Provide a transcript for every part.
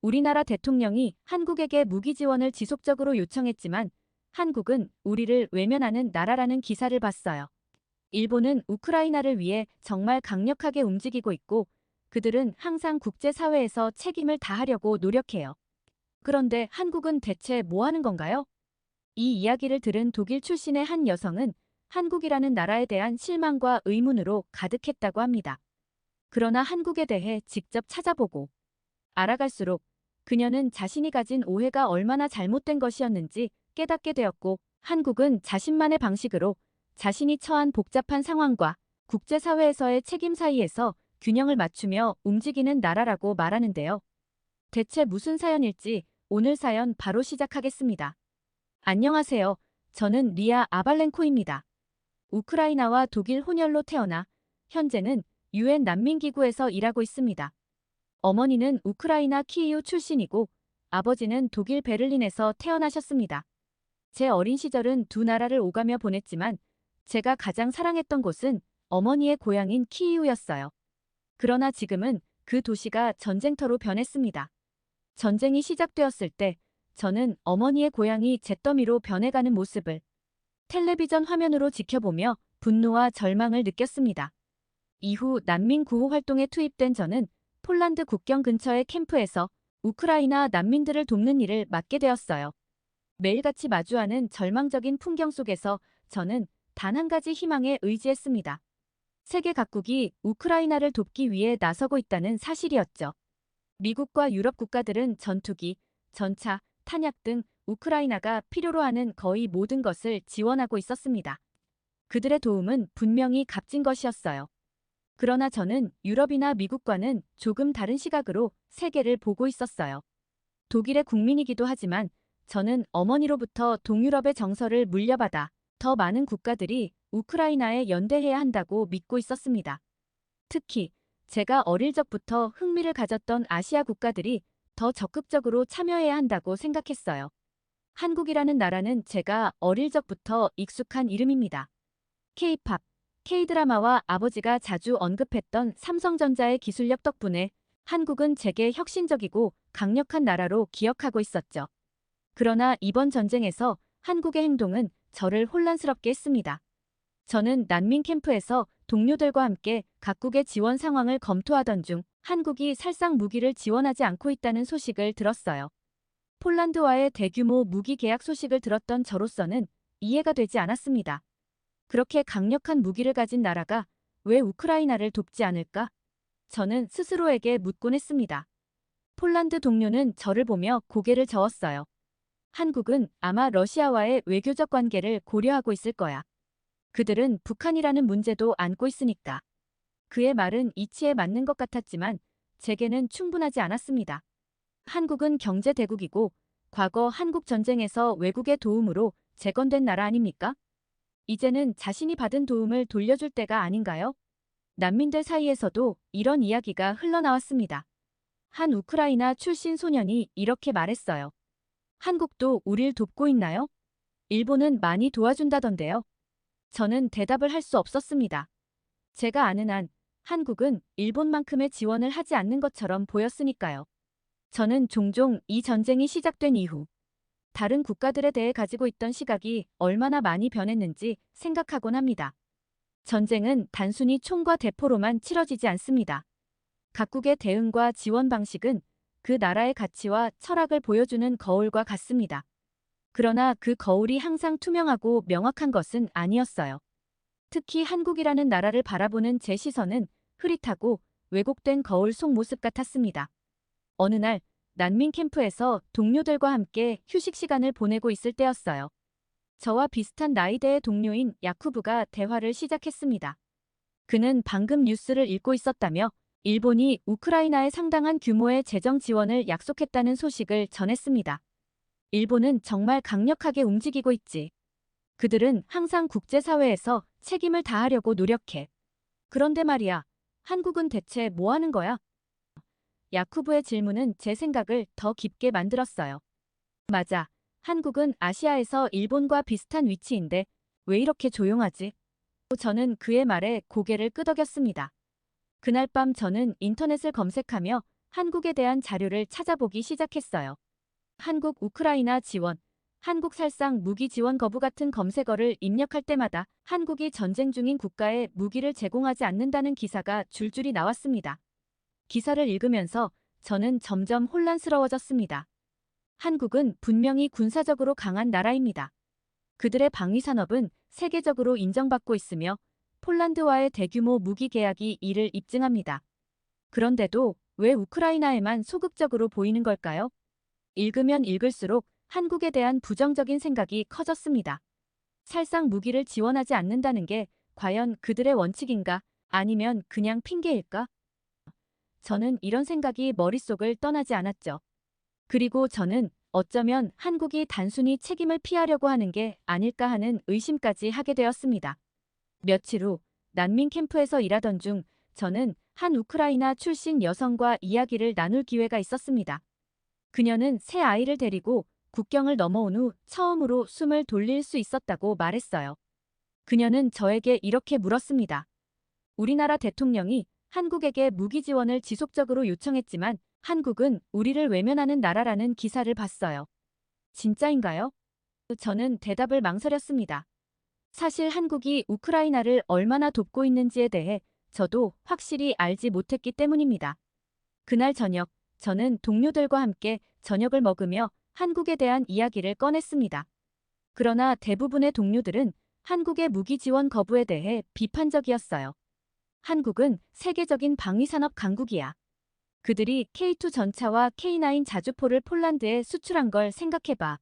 우리나라 대통령이 한국에게 무기 지원을 지속적으로 요청했지만 한국은 우리를 외면하는 나라라는 기사를 봤어요. 일본은 우크라이나를 위해 정말 강력하게 움직이고 있고 그들은 항상 국제사회에서 책임을 다하려고 노력해요. 그런데 한국은 대체 뭐 하는 건가요? 이 이야기를 들은 독일 출신의 한 여성은 한국이라는 나라에 대한 실망과 의문으로 가득했다고 합니다. 그러나 한국에 대해 직접 찾아보고 알아갈수록 그녀는 자신이 가진 오해가 얼마나 잘못된 것이었는지 깨닫게 되었고 한국은 자신만의 방식으로 자신이 처한 복잡한 상황과 국제사회에서의 책임 사이에서 균형을 맞추며 움직이는 나라라고 말하는데요. 대체 무슨 사연일지 오늘 사연 바로 시작하겠습니다. 안녕하세요. 저는 리아 아발렌코입니다. 우크라이나와 독일 혼혈로 태어나 현재는 유엔 난민기구에서 일하고 있습니다. 어머니는 우크라이나 키이우 출신이고 아버지는 독일 베를린에서 태어나셨습니다. 제 어린 시절은 두 나라를 오가며 보냈지만 제가 가장 사랑했던 곳은 어머니의 고향인 키이우였어요. 그러나 지금은 그 도시가 전쟁터로 변했습니다. 전쟁이 시작되었을 때 저는 어머니의 고향이 잿더미로 변해가는 모습을 텔레비전 화면으로 지켜보며 분노와 절망을 느꼈습니다. 이후 난민 구호 활동에 투입된 저는 폴란드 국경 근처의 캠프에서 우크라이나 난민들을 돕는 일을 맡게 되었어요. 매일같이 마주하는 절망적인 풍경 속에서 저는 단 한 가지 희망에 의지했습니다. 세계 각국이 우크라이나를 돕기 위해 나서고 있다는 사실이었죠. 미국과 유럽 국가들은 전투기, 전차, 탄약 등 우크라이나가 필요로 하는 거의 모든 것을 지원하고 있었습니다. 그들의 도움은 분명히 값진 것이었어요. 그러나 저는 유럽이나 미국과는 조금 다른 시각으로 세계를 보고 있었어요. 독일의 국민이기도 하지만 저는 어머니로부터 동유럽의 정서를 물려받아 더 많은 국가들이 우크라이나에 연대해야 한다고 믿고 있었습니다. 특히 제가 어릴 적부터 흥미를 가졌던 아시아 국가들이 더 적극적으로 참여해야 한다고 생각했어요. 한국이라는 나라는 제가 어릴 적부터 익숙한 이름입니다. K-팝, K-드라마와 아버지가 자주 언급했던 삼성전자의 기술력 덕분에 한국은 제게 혁신적이고 강력한 나라로 기억하고 있었죠. 그러나 이번 전쟁에서 한국의 행동은 저를 혼란스럽게 했습니다. 저는 난민 캠프에서 동료들과 함께 각국의 지원 상황을 검토하던 중 한국이 살상 무기를 지원하지 않고 있다는 소식을 들었어요. 폴란드와의 대규모 무기 계약 소식을 들었던 저로서는 이해가 되지 않았습니다. 그렇게 강력한 무기를 가진 나라가 왜 우크라이나를 돕지 않을까? 저는 스스로에게 묻곤 했습니다. 폴란드 동료는 저를 보며 고개를 저었어요. 한국은 아마 러시아와의 외교적 관계를 고려하고 있을 거야. 그들은 북한이라는 문제도 안고 있으니까. 그의 말은 이치에 맞는 것 같았지만 제게는 충분하지 않았습니다. 한국은 경제 대국이고 과거 한국 전쟁에서 외국의 도움으로 재건된 나라 아닙니까? 이제는 자신이 받은 도움을 돌려줄 때가 아닌가요? 난민들 사이에서도 이런 이야기가 흘러나왔습니다. 한 우크라이나 출신 소년이 이렇게 말했어요. 한국도 우릴 돕고 있나요? 일본은 많이 도와준다던데요. 저는 대답을 할 수 없었습니다. 제가 아는 한 한국은 일본만큼의 지원을 하지 않는 것처럼 보였으니까요. 저는 종종 이 전쟁이 시작된 이후 다른 국가들에 대해 가지고 있던 시각이 얼마나 많이 변했는지 생각하곤 합니다. 전쟁은 단순히 총과 대포로만 치러지지 않습니다. 각국의 대응과 지원 방식은 그 나라의 가치와 철학을 보여주는 거울과 같습니다. 그러나 그 거울이 항상 투명하고 명확한 것은 아니었어요. 특히 한국이라는 나라를 바라보는 제 시선은 흐릿하고 왜곡된 거울 속 모습 같았습니다. 어느 날 난민 캠프에서 동료들과 함께 휴식 시간을 보내고 있을 때였어요. 저와 비슷한 나이대의 동료인 야쿠브가 대화를 시작했습니다. 그는 방금 뉴스를 읽고 있었다며 일본이 우크라이나에 상당한 규모의 재정 지원을 약속했다는 소식을 전했습니다. 일본은 정말 강력하게 움직이고 있지. 그들은 항상 국제사회에서 책임을 다하려고 노력해. 그런데 말이야, 한국은 대체 뭐 하는 거야? 야쿠브의 질문은 제 생각을 더 깊게 만들었어요. 맞아. 한국은 아시아에서 일본과 비슷한 위치인데 왜 이렇게 조용하지? 저는 그의 말에 고개를 끄덕였습니다. 그날 밤 저는 인터넷을 검색하며 한국에 대한 자료를 찾아보기 시작했어요. 한국 우크라이나 지원, 한국 살상 무기 지원 거부 같은 검색어를 입력할 때마다 한국이 전쟁 중인 국가에 무기를 제공하지 않는다는 기사가 줄줄이 나왔습니다. 기사를 읽으면서 저는 점점 혼란스러워졌습니다. 한국은 분명히 군사적으로 강한 나라입니다. 그들의 방위 산업은 세계적으로 인정받고 있으며 폴란드와의 대규모 무기 계약이 이를 입증합니다. 그런데도 왜 우크라이나에만 소극적으로 보이는 걸까요? 읽으면 읽을수록 한국에 대한 부정적인 생각이 커졌습니다. 살상 무기를 지원하지 않는다는 게 과연 그들의 원칙인가? 아니면 그냥 핑계일까? 저는 이런 생각이 머릿속을 떠나지 않았죠. 그리고 저는 어쩌면 한국이 단순히 책임을 피하려고 하는 게 아닐까 하는 의심까지 하게 되었습니다. 며칠 후 난민 캠프에서 일하던 중 저는 한 우크라이나 출신 여성과 이야기를 나눌 기회가 있었습니다. 그녀는 새 아이를 데리고 국경을 넘어온 후 처음으로 숨을 돌릴 수 있었다고 말했어요. 그녀는 저에게 이렇게 물었습니다. 우리나라 대통령이 한국에게 무기 지원을 지속적으로 요청했지만 한국은 우리를 외면하는 나라라는 기사를 봤어요. 진짜인가요? 저는 대답을 망설였습니다. 사실 한국이 우크라이나를 얼마나 돕고 있는지에 대해 저도 확실히 알지 못했기 때문입니다. 그날 저녁, 저는 동료들과 함께 저녁을 먹으며 한국에 대한 이야기를 꺼냈습니다. 그러나 대부분의 동료들은 한국의 무기 지원 거부에 대해 비판적이었어요. 한국은 세계적인 방위산업 강국이야. 그들이 K2 전차와 K9 자주포를 폴란드에 수출한 걸 생각해봐.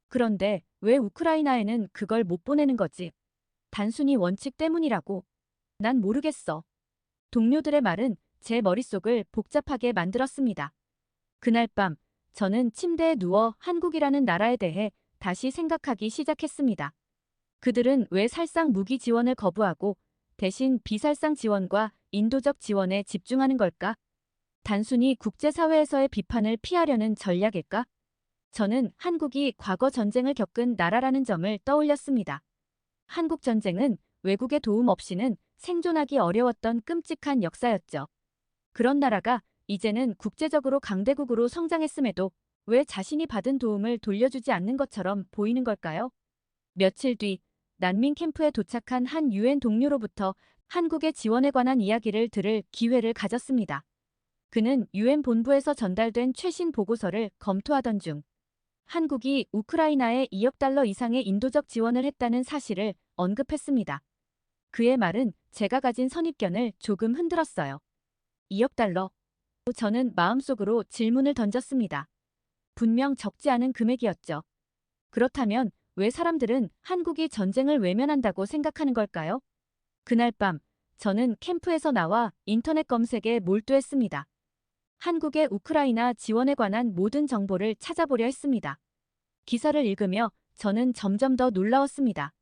그런데 왜 우크라이나에는 그걸 못 보내는 거지? 단순히 원칙 때문이라고. 난 모르겠어. 동료들의 말은 제 머릿속을 복잡하게 만들었습니다. 그날 밤, 저는 침대에 누워 한국이라는 나라에 대해 다시 생각하기 시작했습니다. 그들은 왜 살상 무기 지원을 거부하고 대신 비살상 지원과 인도적 지원에 집중하는 걸까? 단순히 국제사회에서의 비판을 피하려는 전략일까? 저는 한국이 과거 전쟁을 겪은 나라라는 점을 떠올렸습니다. 한국 전쟁은 외국의 도움 없이는 생존하기 어려웠던 끔찍한 역사였죠. 그런 나라가 이제는 국제적으로 강대국으로 성장했음에도 왜 자신이 받은 도움을 돌려주지 않는 것처럼 보이는 걸까요? 며칠 뒤 난민 캠프에 도착한 한 유엔 동료로부터 한국의 지원에 관한 이야기를 들을 기회를 가졌습니다. 그는 유엔 본부에서 전달된 최신 보고서를 검토하던 중 한국이 우크라이나에 2억 달러 이상의 인도적 지원을 했다는 사실을 언급했습니다. 그의 말은 제가 가진 선입견을 조금 흔들었어요. 2억 달러. 저는 마음속으로 질문을 던졌습니다. 분명 적지 않은 금액이었죠. 그렇다면 왜 사람들은 한국이 전쟁을 외면한다고 생각하는 걸까요? 그날 밤, 저는 캠프에서 나와 인터넷 검색에 몰두했습니다. 한국의 우크라이나 지원에 관한 모든 정보를 찾아보려 했습니다. 기사를 읽으며 저는 점점 더 놀라웠습니다.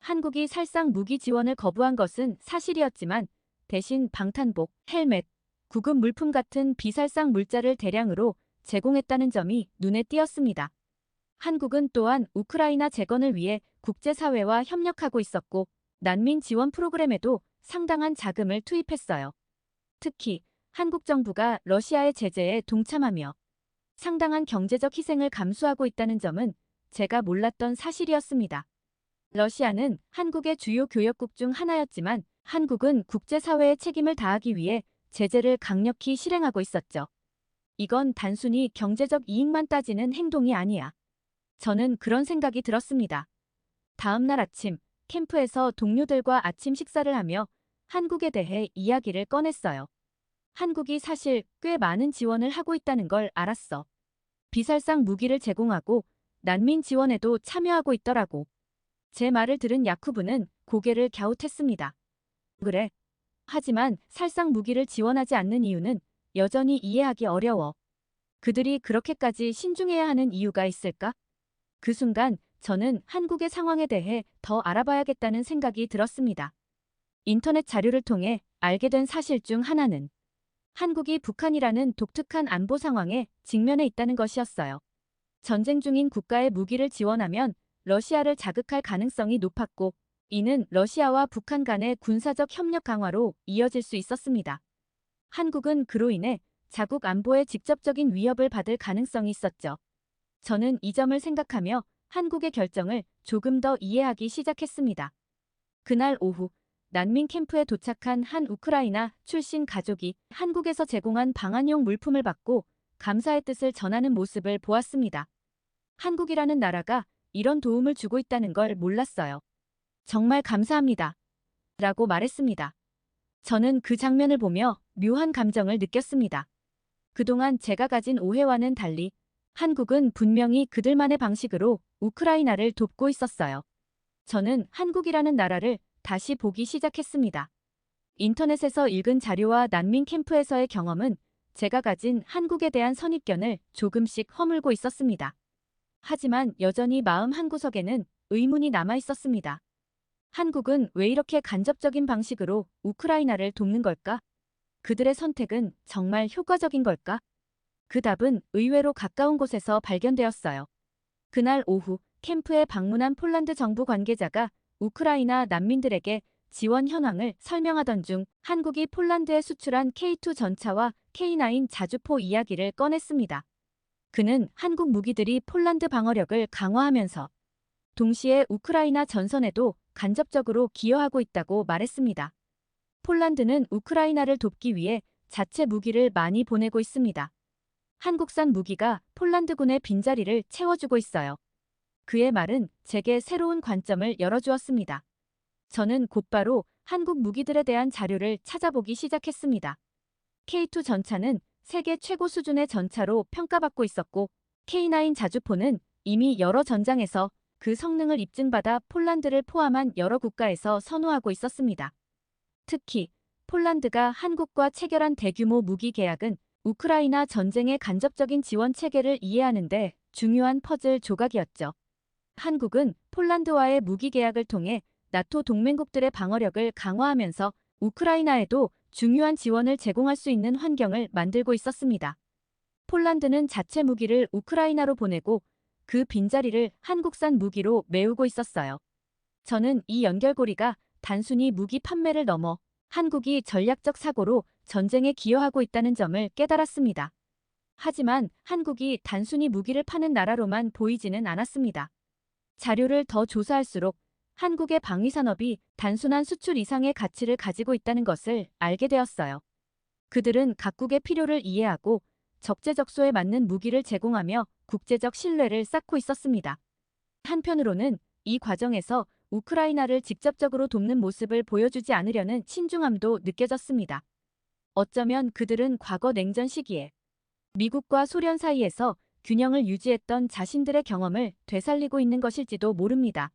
한국이 살상 무기 지원을 거부한 것은 사실이었지만 대신 방탄복, 헬멧, 구급 물품 같은 비살상 물자를 대량으로 제공했다는 점이 눈에 띄었습니다. 한국은 또한 우크라이나 재건을 위해 국제사회와 협력하고 있었고 난민 지원 프로그램에도 상당한 자금을 투입했어요. 특히 한국 정부가 러시아의 제재에 동참하며 상당한 경제적 희생을 감수하고 있다는 점은 제가 몰랐던 사실이었습니다. 러시아는 한국의 주요 교역국 중 하나였지만 한국은 국제사회의 책임을 다하기 위해 제재를 강력히 실행하고 있었죠. 이건 단순히 경제적 이익만 따지는 행동이 아니야. 저는 그런 생각이 들었습니다. 다음 날 아침, 캠프에서 동료들과 아침 식사를 하며 한국에 대해 이야기를 꺼냈어요. 한국이 사실 꽤 많은 지원을 하고 있다는 걸 알았어. 비살상 무기를 제공하고 난민 지원에도 참여하고 있더라고. 제 말을 들은 야쿠브는 고개를 갸웃했습니다. 그래. 하지만 살상 무기를 지원하지 않는 이유는 여전히 이해하기 어려워. 그들이 그렇게까지 신중해야 하는 이유가 있을까? 그 순간 저는 한국의 상황에 대해 더 알아봐야겠다는 생각이 들었습니다. 인터넷 자료를 통해 알게 된 사실 중 하나는 한국이 북한이라는 독특한 안보 상황에 직면해 있다는 것이었어요. 전쟁 중인 국가의 무기를 지원하면 러시아를 자극할 가능성이 높았고 이는 러시아와 북한 간의 군사적 협력 강화로 이어질 수 있었습니다. 한국은 그로 인해 자국 안보에 직접적인 위협을 받을 가능성이 있었죠. 저는 이 점을 생각하며 한국의 결정을 조금 더 이해하기 시작했습니다. 그날 오후 난민 캠프에 도착한 한 우크라이나 출신 가족이 한국에서 제공한 방한용 물품을 받고 감사의 뜻을 전하는 모습을 보았습니다. 한국이라는 나라가 이런 도움을 주고 있다는 걸 몰랐어요. 정말 감사합니다. 라고 말했습니다. 저는 그 장면을 보며 묘한 감정을 느꼈습니다. 그동안 제가 가진 오해와는 달리 한국은 분명히 그들만의 방식으로 우크라이나를 돕고 있었어요. 저는 한국이라는 나라를 다시 보기 시작했습니다. 인터넷에서 읽은 자료와 난민 캠프에서의 경험은 제가 가진 한국에 대한 선입견을 조금씩 허물고 있었습니다. 하지만 여전히 마음 한구석에는 의문이 남아 있었습니다. 한국은 왜 이렇게 간접적인 방식으로 우크라이나를 돕는 걸까? 그들의 선택은 정말 효과적인 걸까? 그 답은 의외로 가까운 곳에서 발견되었어요. 그날 오후 캠프에 방문한 폴란드 정부 관계자가 우크라이나 난민들에게 지원 현황을 설명하던 중 한국이 폴란드에 수출한 K2 전차와 K9 자주포 이야기를 꺼냈습니다. 그는 한국 무기들이 폴란드 방어력을 강화하면서 동시에 우크라이나 전선에도 간접적으로 기여하고 있다고 말했습니다. 폴란드는 우크라이나를 돕기 위해 자체 무기를 많이 보내고 있습니다. 한국산 무기가 폴란드군의 빈자리를 채워주고 있어요. 그의 말은 제게 새로운 관점을 열어주었습니다. 저는 곧바로 한국 무기들에 대한 자료를 찾아보기 시작했습니다. K2 전차는 세계 최고 수준의 전차로 평가받고 있었고 K9 자주포는 이미 여러 전장에서 그 성능을 입증받아 폴란드를 포함한 여러 국가에서 선호하고 있었습니다. 특히 폴란드가 한국과 체결한 대규모 무기 계약은 우크라이나 전쟁의 간접적인 지원 체계를 이해하는 데 중요한 퍼즐 조각이었죠. 한국은 폴란드와의 무기 계약을 통해 나토 동맹국들의 방어력을 강화하면서 우크라이나에도 중요한 지원을 제공할 수 있는 환경을 만들고 있었습니다. 폴란드는 자체 무기를 우크라이나로 보내고 그 빈자리를 한국산 무기로 메우고 있었어요. 저는 이 연결고리가 단순히 무기 판매를 넘어 한국이 전략적 사고로 전쟁에 기여하고 있다는 점을 깨달았습니다. 하지만 한국이 단순히 무기를 파는 나라로만 보이지는 않았습니다. 자료를 더 조사할수록 한국의 방위산업이 단순한 수출 이상의 가치를 가지고 있다는 것을 알게 되었어요. 그들은 각국의 필요를 이해하고 적재적소에 맞는 무기를 제공하며 국제적 신뢰를 쌓고 있었습니다. 한편으로는 이 과정에서 우크라이나를 직접적으로 돕는 모습을 보여주지 않으려는 신중함도 느껴졌습니다. 어쩌면 그들은 과거 냉전 시기에 미국과 소련 사이에서 균형을 유지했던 자신들의 경험을 되살리고 있는 것일지도 모릅니다.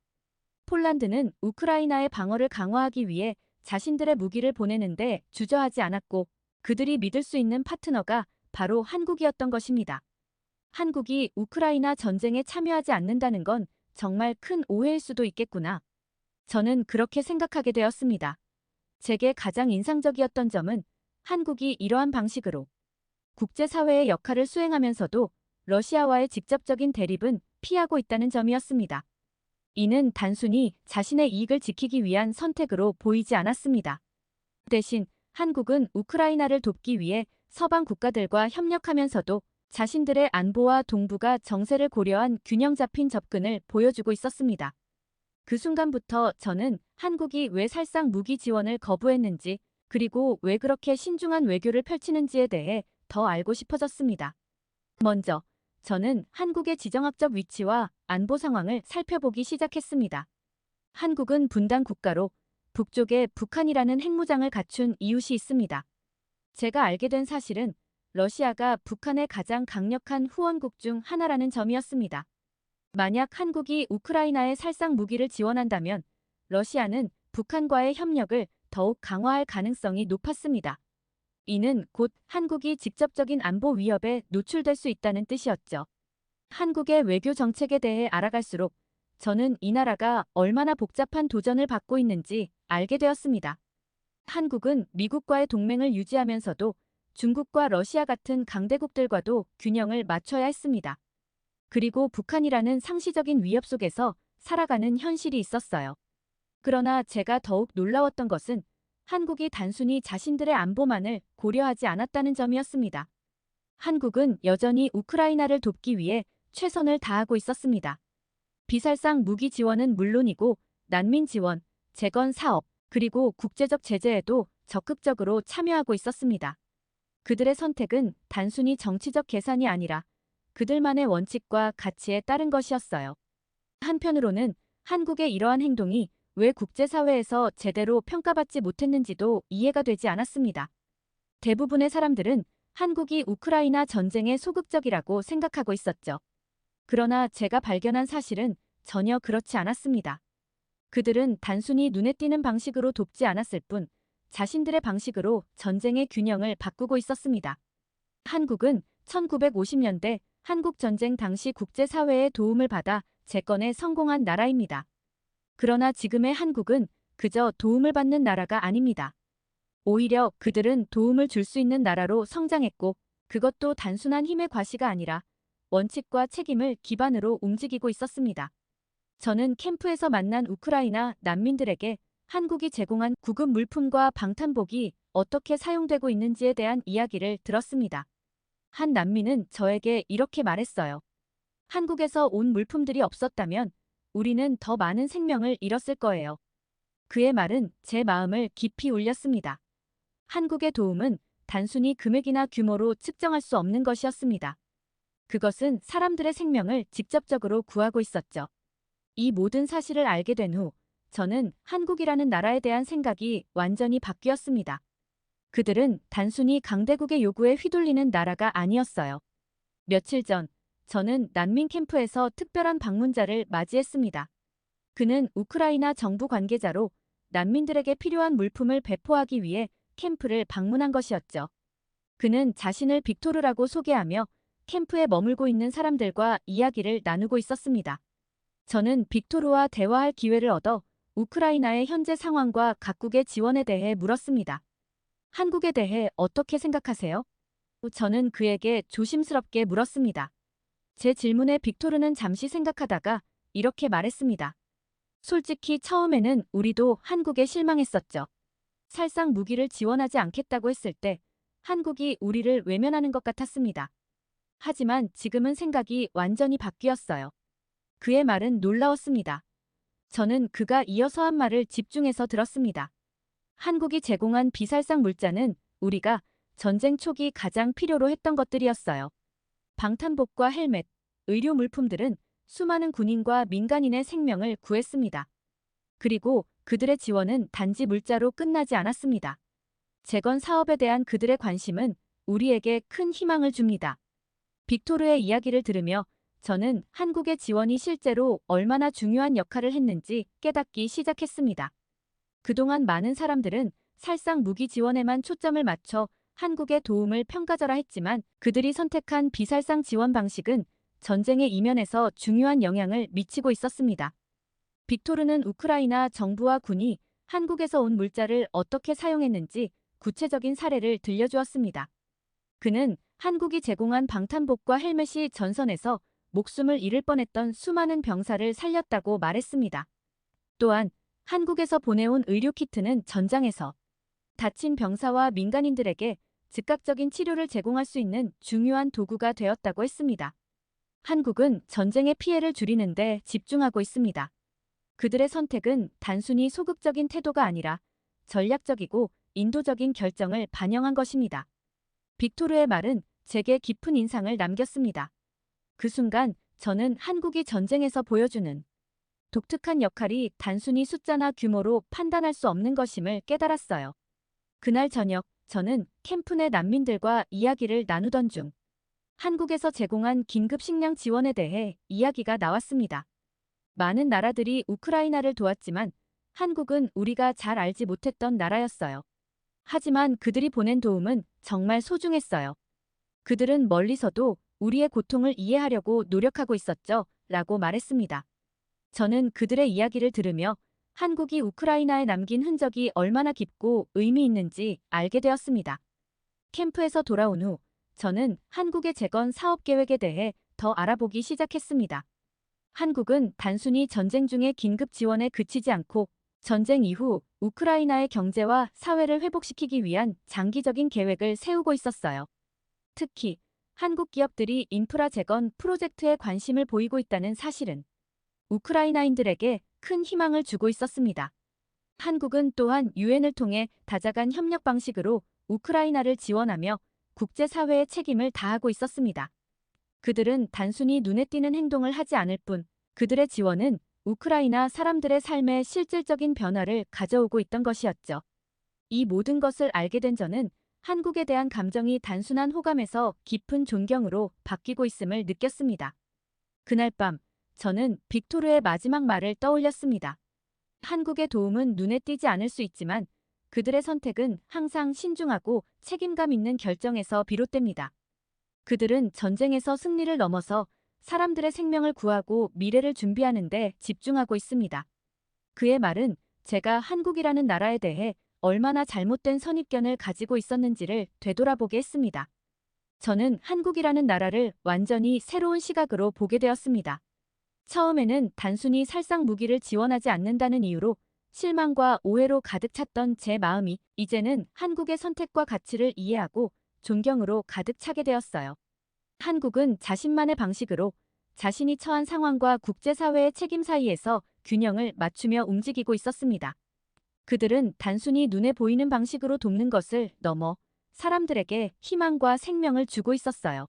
폴란드는 우크라이나의 방어를 강화하기 위해 자신들의 무기를 보내는데 주저하지 않았고 그들이 믿을 수 있는 파트너가 바로 한국이었던 것입니다. 한국이 우크라이나 전쟁에 참여하지 않는다는 건 정말 큰 오해일 수도 있겠구나. 저는 그렇게 생각하게 되었습니다. 제게 가장 인상적이었던 점은 한국이 이러한 방식으로 국제사회의 역할을 수행하면서도 러시아와의 직접적인 대립은 피하고 있다는 점이었습니다. 이는 단순히 자신의 이익을 지키기 위한 선택으로 보이지 않았습니다. 대신 한국은 우크라이나를 돕기 위해 서방 국가들과 협력하면서도 자신들의 안보와 동북아 정세를 고려한 균형 잡힌 접근을 보여주고 있었습니다. 그 순간부터 저는 한국이 왜 살상 무기 지원을 거부했는지 그리고 왜 그렇게 신중한 외교를 펼치는지에 대해 더 알고 싶어졌습니다. 먼저 저는 한국의 지정학적 위치와 안보 상황을 살펴보기 시작했습니다. 한국은 분단 국가로 북쪽에 북한이라는 핵무장을 갖춘 이웃이 있습니다. 제가 알게 된 사실은 러시아가 북한의 가장 강력한 후원국 중 하나라는 점이었습니다. 만약 한국이 우크라이나에 살상 무기를 지원한다면 러시아는 북한과의 협력을 더욱 강화할 가능성이 높았습니다. 이는 곧 한국이 직접적인 안보 위협에 노출될 수 있다는 뜻이었죠. 한국의 외교 정책에 대해 알아갈수록 저는 이 나라가 얼마나 복잡한 도전을 받고 있는지 알게 되었습니다. 한국은 미국과의 동맹을 유지하면서도 중국과 러시아 같은 강대국들과도 균형을 맞춰야 했습니다. 그리고 북한이라는 상시적인 위협 속에서 살아가는 현실이 있었어요. 그러나 제가 더욱 놀라웠던 것은 한국이 단순히 자신들의 안보만을 고려하지 않았다는 점이었습니다. 한국은 여전히 우크라이나를 돕기 위해 최선을 다하고 있었습니다. 비살상 무기 지원은 물론이고 난민 지원, 재건 사업, 그리고 국제적 제재에도 적극적으로 참여하고 있었습니다. 그들의 선택은 단순히 정치적 계산이 아니라 그들만의 원칙과 가치에 따른 것이었어요. 한편으로는 한국의 이러한 행동이 왜 국제사회에서 제대로 평가받지 못했는지도 이해가 되지 않았습니다. 대부분의 사람들은 한국이 우크라이나 전쟁에 소극적이라고 생각하고 있었죠. 그러나 제가 발견한 사실은 전혀 그렇지 않았습니다. 그들은 단순히 눈에 띄는 방식으로 돕지 않았을 뿐 자신들의 방식으로 전쟁의 균형을 바꾸고 있었습니다. 한국은 1950년대 한국전쟁 당시 국제사회의 도움을 받아 재건에 성공한 나라입니다. 그러나 지금의 한국은 그저 도움을 받는 나라가 아닙니다. 오히려 그들은 도움을 줄 수 있는 나라로 성장했고 그것도 단순한 힘의 과시가 아니라 원칙과 책임을 기반으로 움직이고 있었습니다. 저는 캠프에서 만난 우크라이나 난민들에게 한국이 제공한 구급 물품과 방탄복이 어떻게 사용되고 있는지에 대한 이야기를 들었습니다. 한 난민은 저에게 이렇게 말했어요. 한국에서 온 물품들이 없었다면 우리는 더 많은 생명을 잃었을 거예요. 그의 말은 제 마음을 깊이 울렸습니다. 한국의 도움은 단순히 금액이나 규모로 측정할 수 없는 것이었습니다. 그것은 사람들의 생명을 직접적으로 구하고 있었죠. 이 모든 사실을 알게 된 후 저는 한국이라는 나라에 대한 생각이 완전히 바뀌었습니다. 그들은 단순히 강대국의 요구에 휘둘리는 나라가 아니었어요. 며칠 전 저는 난민 캠프에서 특별한 방문자를 맞이했습니다. 그는 우크라이나 정부 관계자로 난민들에게 필요한 물품을 배포하기 위해 캠프를 방문한 것이었죠. 그는 자신을 빅토르라고 소개하며 캠프에 머물고 있는 사람들과 이야기를 나누고 있었습니다. 저는 빅토르와 대화할 기회를 얻어 우크라이나의 현재 상황과 각국의 지원에 대해 물었습니다. 한국에 대해 어떻게 생각하세요? 저는 그에게 조심스럽게 물었습니다. 제 질문에 빅토르는 잠시 생각하다가 이렇게 말했습니다. 솔직히 처음에는 우리도 한국에 실망했었죠. 살상 무기를 지원하지 않겠다고 했을 때 한국이 우리를 외면하는 것 같았습니다. 하지만 지금은 생각이 완전히 바뀌었어요. 그의 말은 놀라웠습니다. 저는 그가 이어서 한 말을 집중해서 들었습니다. 한국이 제공한 비살상 물자는 우리가 전쟁 초기 가장 필요로 했던 것들이었어요. 방탄복과 헬멧, 의료 물품들은 수많은 군인과 민간인의 생명을 구했습니다. 그리고 그들의 지원은 단지 물자로 끝나지 않았습니다. 재건 사업에 대한 그들의 관심은 우리에게 큰 희망을 줍니다. 빅토르의 이야기를 들으며 저는 한국의 지원이 실제로 얼마나 중요한 역할을 했는지 깨닫기 시작했습니다. 그동안 많은 사람들은 살상 무기 지원에만 초점을 맞춰 한국의 도움을 평가절하 했지만 그들이 선택한 비살상 지원 방식은 전쟁의 이면에서 중요한 영향을 미치고 있었습니다. 빅토르는 우크라이나 정부와 군이 한국에서 온 물자를 어떻게 사용했는지 구체적인 사례를 들려주었습니다. 그는 한국이 제공한 방탄복과 헬멧이 전선에서 목숨을 잃을 뻔했던 수많은 병사를 살렸다고 말했습니다. 또한 한국에서 보내온 의료키트는 전장에서 다친 병사와 민간인들에게 즉각적인 치료를 제공할 수 있는 중요한 도구가 되었다고 했습니다. 한국은 전쟁의 피해를 줄이는 데 집중하고 있습니다. 그들의 선택은 단순히 소극적인 태도가 아니라 전략적이고 인도적인 결정을 반영한 것입니다. 빅토르의 말은 제게 깊은 인상을 남겼습니다. 그 순간 저는 한국이 전쟁에서 보여주는 독특한 역할이 단순히 숫자나 규모로 판단할 수 없는 것임을 깨달았어요. 그날 저녁 저는 캠프 내 난민들과 이야기를 나누던 중 한국에서 제공한 긴급 식량 지원에 대해 이야기가 나왔습니다. 많은 나라들이 우크라이나를 도왔지만 한국은 우리가 잘 알지 못했던 나라였어요. 하지만 그들이 보낸 도움은 정말 소중했어요. 그들은 멀리서도 우리의 고통을 이해하려고 노력하고 있었죠. 라고 말했습니다. 저는 그들의 이야기를 들으며 한국이 우크라이나에 남긴 흔적이 얼마나 깊고 의미 있는지 알게 되었습니다. 캠프에서 돌아온 후 저는 한국의 재건 사업 계획에 대해 더 알아보기 시작했습니다. 한국은 단순히 전쟁 중의 긴급 지원에 그치지 않고 전쟁 이후 우크라이나의 경제와 사회를 회복시키기 위한 장기적인 계획을 세우고 있었어요. 특히 한국 기업들이 인프라 재건 프로젝트에 관심을 보이고 있다는 사실은 우크라이나인들에게 큰 희망을 주고 있었습니다. 한국은 또한 유엔을 통해 다자간 협력 방식으로 우크라이나를 지원하며 국제사회의 책임을 다하고 있었습니다. 그들은 단순히 눈에 띄는 행동을 하지 않을 뿐 그들의 지원은 우크라이나 사람들의 삶에 실질적인 변화를 가져오고 있던 것이었죠. 이 모든 것을 알게 된 저는 한국에 대한 감정이 단순한 호감에서 깊은 존경으로 바뀌고 있음을 느꼈습니다. 그날 밤, 저는 빅토르의 마지막 말을 떠올렸습니다. 한국의 도움은 눈에 띄지 않을 수 있지만 그들의 선택은 항상 신중하고 책임감 있는 결정에서 비롯됩니다. 그들은 전쟁에서 승리를 넘어서 사람들의 생명을 구하고 미래를 준비하는 데 집중하고 있습니다. 그의 말은 제가 한국이라는 나라에 대해 얼마나 잘못된 선입견을 가지고 있었는지를 되돌아보게 했습니다. 저는 한국이라는 나라를 완전히 새로운 시각으로 보게 되었습니다. 처음에는 단순히 살상 무기를 지원하지 않는다는 이유로 실망과 오해로 가득 찼던 제 마음이 이제는 한국의 선택과 가치를 이해하고 존경으로 가득 차게 되었어요. 한국은 자신만의 방식으로 자신이 처한 상황과 국제사회의 책임 사이에서 균형을 맞추며 움직이고 있었습니다. 그들은 단순히 눈에 보이는 방식으로 돕는 것을 넘어 사람들에게 희망과 생명을 주고 있었어요.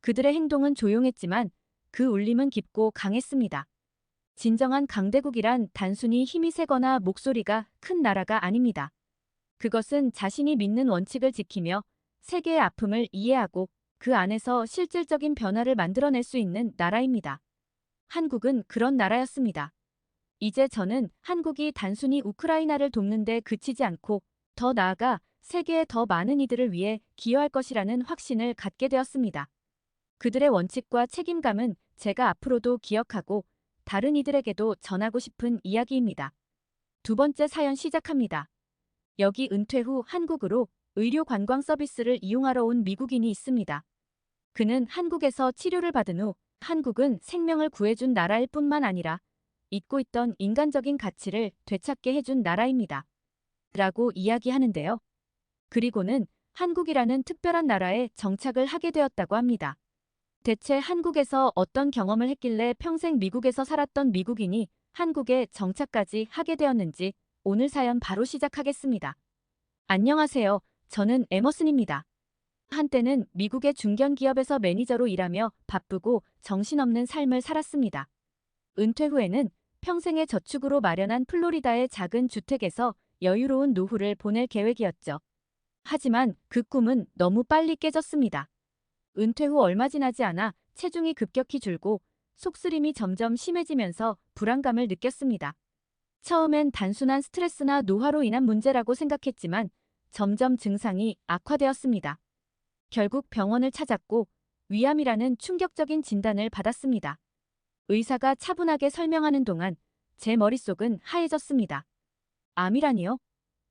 그들의 행동은 조용했지만 그 울림은 깊고 강했습니다. 진정한 강대국이란 단순히 힘이 세거나 목소리가 큰 나라가 아닙니다. 그것은 자신이 믿는 원칙을 지키며 세계의 아픔을 이해하고 그 안에서 실질적인 변화를 만들어낼 수 있는 나라입니다. 한국은 그런 나라였습니다. 이제 저는 한국이 단순히 우크라이나를 돕는 데 그치지 않고 더 나아가 세계의 더 많은 이들을 위해 기여할 것이라는 확신을 갖게 되었습니다. 그들의 원칙과 책임감은 제가 앞으로도 기억하고 다른 이들에게도 전하고 싶은 이야기입니다. 두 번째 사연 시작합니다. 여기 은퇴 후 한국으로 의료 관광 서비스를 이용하러 온 미국인이 있습니다. 그는 한국에서 치료를 받은 후 한국은 생명을 구해준 나라일 뿐만 아니라 잊고 있던 인간적인 가치를 되찾게 해준 나라입니다. 라고 이야기하는데요. 그리고는 한국이라는 특별한 나라에 정착을 하게 되었다고 합니다. 대체 한국에서 어떤 경험을 했길래 평생 미국에서 살았던 미국인이 한국에 정착까지 하게 되었는지 오늘 사연 바로 시작하겠습니다. 안녕하세요. 저는 에머슨입니다. 한때는 미국의 중견기업에서 매니저로 일하며 바쁘고 정신없는 삶을 살았습니다. 은퇴 후에는 평생의 저축으로 마련한 플로리다의 작은 주택에서 여유로운 노후를 보낼 계획이었죠. 하지만 그 꿈은 너무 빨리 깨졌습니다. 은퇴 후 얼마 지나지 않아 체중이 급격히 줄고 속쓰림이 점점 심해지면서 불안감을 느꼈습니다. 처음엔 단순한 스트레스나 노화로 인한 문제라고 생각했지만 점점 증상이 악화되었습니다. 결국 병원을 찾았고 위암이라는 충격적인 진단을 받았습니다. 의사가 차분하게 설명하는 동안 제 머릿속은 하얘졌습니다. 암이라니요?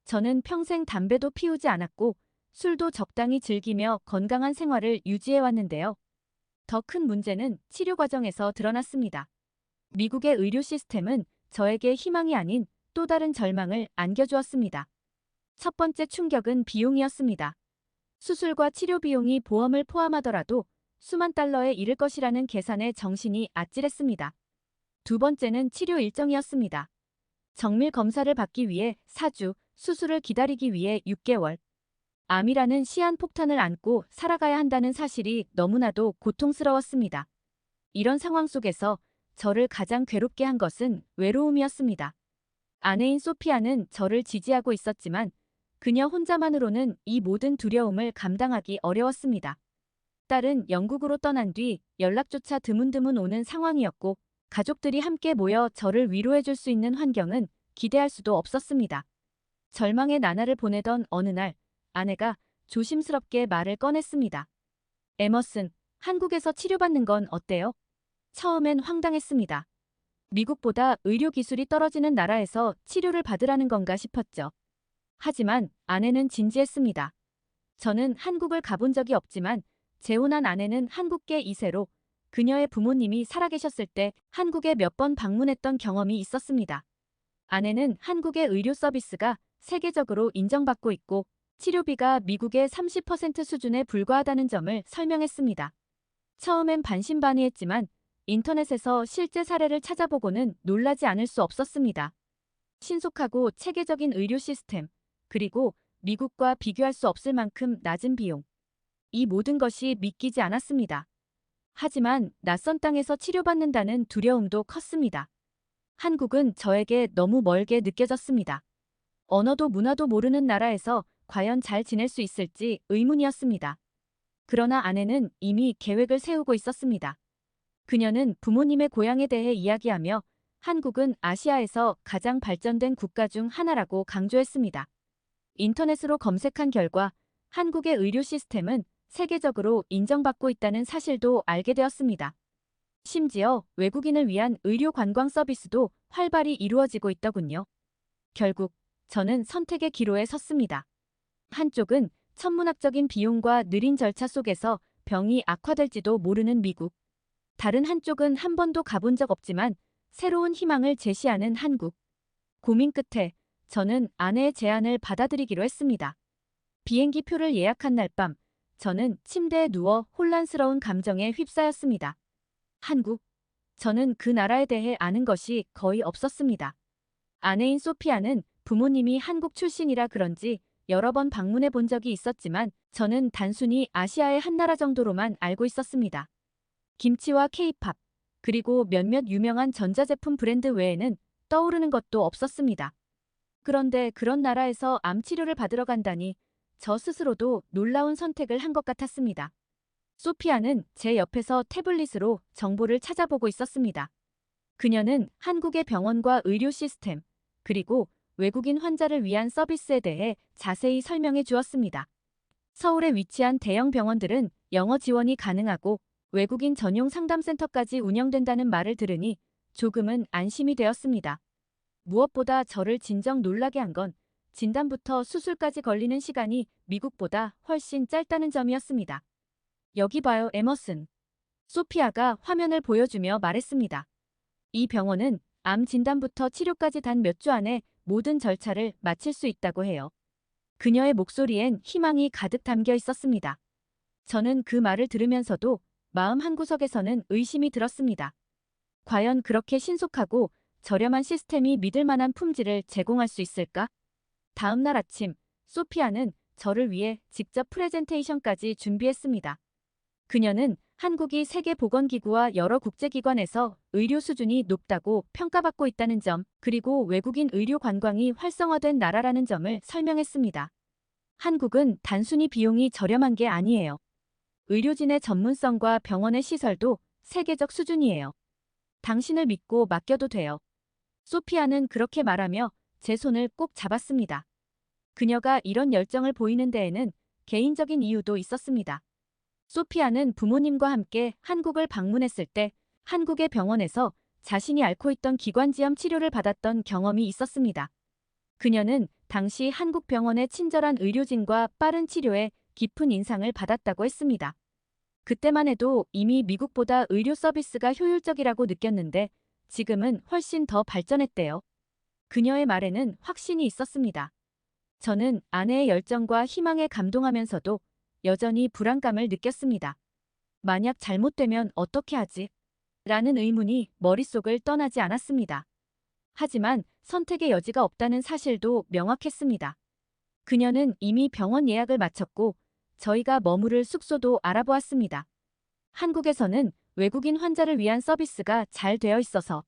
저는 평생 담배도 피우지 않았고 술도 적당히 즐기며 건강한 생활을 유지해왔는데요. 더 큰 문제는 치료 과정에서 드러났습니다. 미국의 의료 시스템은 저에게 희망이 아닌 또 다른 절망을 안겨주었습니다. 첫 번째 충격은 비용이었습니다. 수술과 치료 비용이 보험을 포함하더라도 수만 달러에 이를 것이라는 계산에 정신이 아찔했습니다. 두 번째는 치료 일정이었습니다. 정밀 검사를 받기 위해 4주, 수술을 기다리기 위해 6개월. 암이라는 시한폭탄을 안고 살아가야 한다는 사실이 너무나도 고통스러웠습니다. 이런 상황 속에서 저를 가장 괴롭게 한 것은 외로움이었습니다. 아내인 소피아는 저를 지지하고 있었지만 그녀 혼자만으로는 이 모든 두려움을 감당하기 어려웠습니다. 딸은 영국으로 떠난 뒤 연락조차 드문드문 오는 상황이었고 가족들이 함께 모여 저를 위로해줄 수 있는 환경은 기대할 수도 없었습니다. 절망의 나날을 보내던 어느 날 아내가 조심스럽게 말을 꺼냈습니다. 에머슨, 한국에서 치료받는 건 어때요? 처음엔 황당했습니다. 미국보다 의료 기술이 떨어지는 나라에서 치료를 받으라는 건가 싶었죠. 하지만 아내는 진지했습니다. 저는 한국을 가본 적이 없지만 재혼한 아내는 한국계 2세로 그녀의 부모님이 살아계셨을 때 한국에 몇 번 방문했던 경험이 있었습니다. 아내는 한국의 의료 서비스가 세계적으로 인정받고 있고 치료비가 미국의 30% 수준에 불과하다는 점을 설명했습니다. 처음엔 반신반의했지만 인터넷에서 실제 사례를 찾아보고는 놀라지 않을 수 없었습니다. 신속하고 체계적인 의료 시스템, 그리고 미국과 비교할 수 없을 만큼 낮은 비용. 이 모든 것이 믿기지 않았습니다. 하지만 낯선 땅에서 치료받는다는 두려움도 컸습니다. 한국은 저에게 너무 멀게 느껴졌습니다. 언어도 문화도 모르는 나라에서 과연 잘 지낼 수 있을지 의문이었습니다. 그러나 아내는 이미 계획을 세우고 있었습니다. 그녀는 부모님의 고향에 대해 이야기하며 한국은 아시아에서 가장 발전된 국가 중 하나라고 강조했습니다. 인터넷으로 검색한 결과 한국의 의료 시스템은 세계적으로 인정받고 있다는 사실도 알게 되었습니다. 심지어 외국인을 위한 의료 관광 서비스도 활발히 이루어지고 있더군요. 결국 저는 선택의 기로에 섰습니다. 한쪽은 천문학적인 비용과 느린 절차 속에서 병이 악화될지도 모르는 미국. 다른 한쪽은 한 번도 가본 적 없지만 새로운 희망을 제시하는 한국. 고민 끝에 저는 아내의 제안을 받아들이기로 했습니다. 비행기 표를 예약한 날 밤, 저는 침대에 누워 혼란스러운 감정에 휩싸였습니다. 한국. 저는 그 나라에 대해 아는 것이 거의 없었습니다. 아내인 소피아는 부모님이 한국 출신이라 그런지 여러 번 방문해 본 적이 있었지만 저는 단순히 아시아의 한 나라 정도로만 알고 있었습니다. 김치와 케이팝, 그리고 몇몇 유명한 전자제품 브랜드 외에는 떠오르는 것도 없었습니다. 그런데 그런 나라에서 암 치료를 받으러 간다니 저 스스로도 놀라운 선택을 한 것 같았습니다. 소피아는 제 옆에서 태블릿으로 정보를 찾아보고 있었습니다. 그녀는 한국의 병원과 의료 시스템, 그리고 외국인 환자를 위한 서비스에 대해 자세히 설명해 주었습니다. 서울에 위치한 대형 병원들은 영어 지원이 가능하고 외국인 전용 상담센터까지 운영된다는 말을 들으니 조금은 안심이 되었습니다. 무엇보다 저를 진정 놀라게 한 건 진단부터 수술까지 걸리는 시간이 미국보다 훨씬 짧다는 점이었습니다. 여기 봐요, 에머슨. 소피아가 화면을 보여주며 말했습니다. 이 병원은 암 진단부터 치료까지 단 몇 주 안에 모든 절차를 마칠 수 있다고 해요. 그녀의 목소리엔 희망이 가득 담겨 있었습니다. 저는 그 말을 들으면서도 마음 한구석에서는 의심이 들었습니다. 과연 그렇게 신속하고 저렴한 시스템이 믿을 만한 품질을 제공할 수 있을까? 다음 날 아침, 소피아는 저를 위해 직접 프레젠테이션까지 준비했습니다. 그녀는 한국이 세계보건기구와 여러 국제기관에서 의료 수준이 높다고 평가받고 있다는 점, 그리고 외국인 의료 관광이 활성화된 나라라는 점을 설명했습니다. 한국은 단순히 비용이 저렴한 게 아니에요. 의료진의 전문성과 병원의 시설도 세계적 수준이에요. 당신을 믿고 맡겨도 돼요. 소피아는 그렇게 말하며 제 손을 꼭 잡았습니다. 그녀가 이런 열정을 보이는 데에는 개인적인 이유도 있었습니다. 소피아는 부모님과 함께 한국을 방문했을 때 한국의 병원에서 자신이 앓고 있던 기관지염 치료를 받았던 경험이 있었습니다. 그녀는 당시 한국 병원의 친절한 의료진과 빠른 치료에 깊은 인상을 받았다고 했습니다. 그때만 해도 이미 미국보다 의료 서비스가 효율적이라고 느꼈는데 지금은 훨씬 더 발전했대요. 그녀의 말에는 확신이 있었습니다. 저는 아내의 열정과 희망에 감동하면서도 여전히 불안감을 느꼈습니다. 만약 잘못되면 어떻게 하지? 라는 의문이 머릿속을 떠나지 않았습니다. 하지만 선택의 여지가 없다는 사실도 명확했습니다. 그녀는 이미 병원 예약을 마쳤고 저희가 머무를 숙소도 알아보았습니다. 한국에서는 외국인 환자를 위한 서비스가 잘 되어 있어서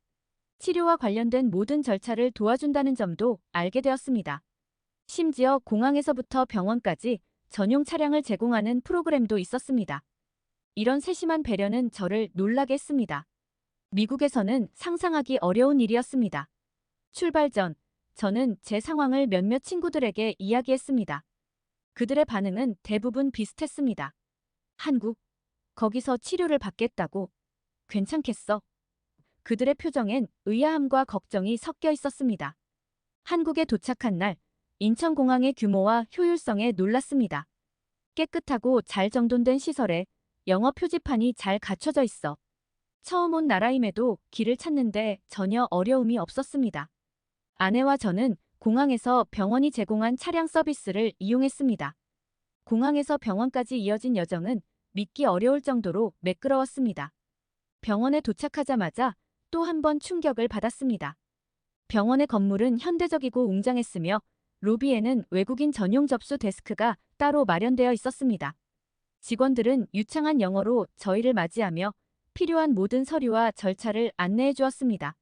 치료와 관련된 모든 절차를 도와준다는 점도 알게 되었습니다. 심지어 공항에서부터 병원까지 전용 차량을 제공하는 프로그램도 있었습니다. 이런 세심한 배려는 저를 놀라게 했습니다. 미국에서는 상상하기 어려운 일이었습니다. 출발 전, 저는 제 상황을 몇몇 친구들에게 이야기했습니다. 그들의 반응은 대부분 비슷했습니다. 한국, 거기서 치료를 받겠다고? 괜찮겠어? 그들의 표정엔 의아함과 걱정이 섞여 있었습니다. 한국에 도착한 날, 인천공항의 규모와 효율성에 놀랐습니다. 깨끗하고 잘 정돈된 시설에 영어 표지판이 잘 갖춰져 있어. 처음 온 나라임에도 길을 찾는데 전혀 어려움이 없었습니다. 아내와 저는 공항에서 병원이 제공한 차량 서비스를 이용했습니다. 공항에서 병원까지 이어진 여정은 믿기 어려울 정도로 매끄러웠습니다. 병원에 도착하자마자 또 한 번 충격을 받았습니다. 병원의 건물은 현대적이고 웅장했으며 로비에는 외국인 전용 접수 데스크가 따로 마련되어 있었습니다. 직원들은 유창한 영어로 저희를 맞이하며 필요한 모든 서류와 절차를 안내해 주었습니다.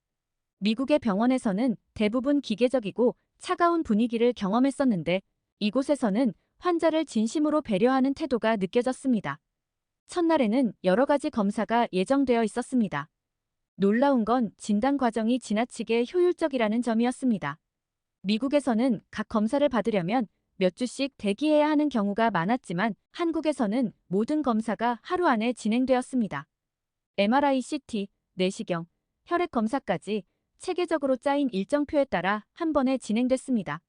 미국의 병원에서는 대부분 기계적이고 차가운 분위기를 경험했었는데 이곳에서는 환자를 진심으로 배려하는 태도가 느껴졌습니다. 첫날에는 여러 가지 검사가 예정되어 있었습니다. 놀라운 건 진단 과정이 지나치게 효율적이라는 점이었습니다. 미국에서는 각 검사를 받으려면 몇 주씩 대기해야 하는 경우가 많았지만 한국에서는 모든 검사가 하루 안에 진행되었습니다. MRI, CT, 내시경, 혈액 검사까지 체계적으로 짜인 일정표에 따라 한 번에 진행됐습니다.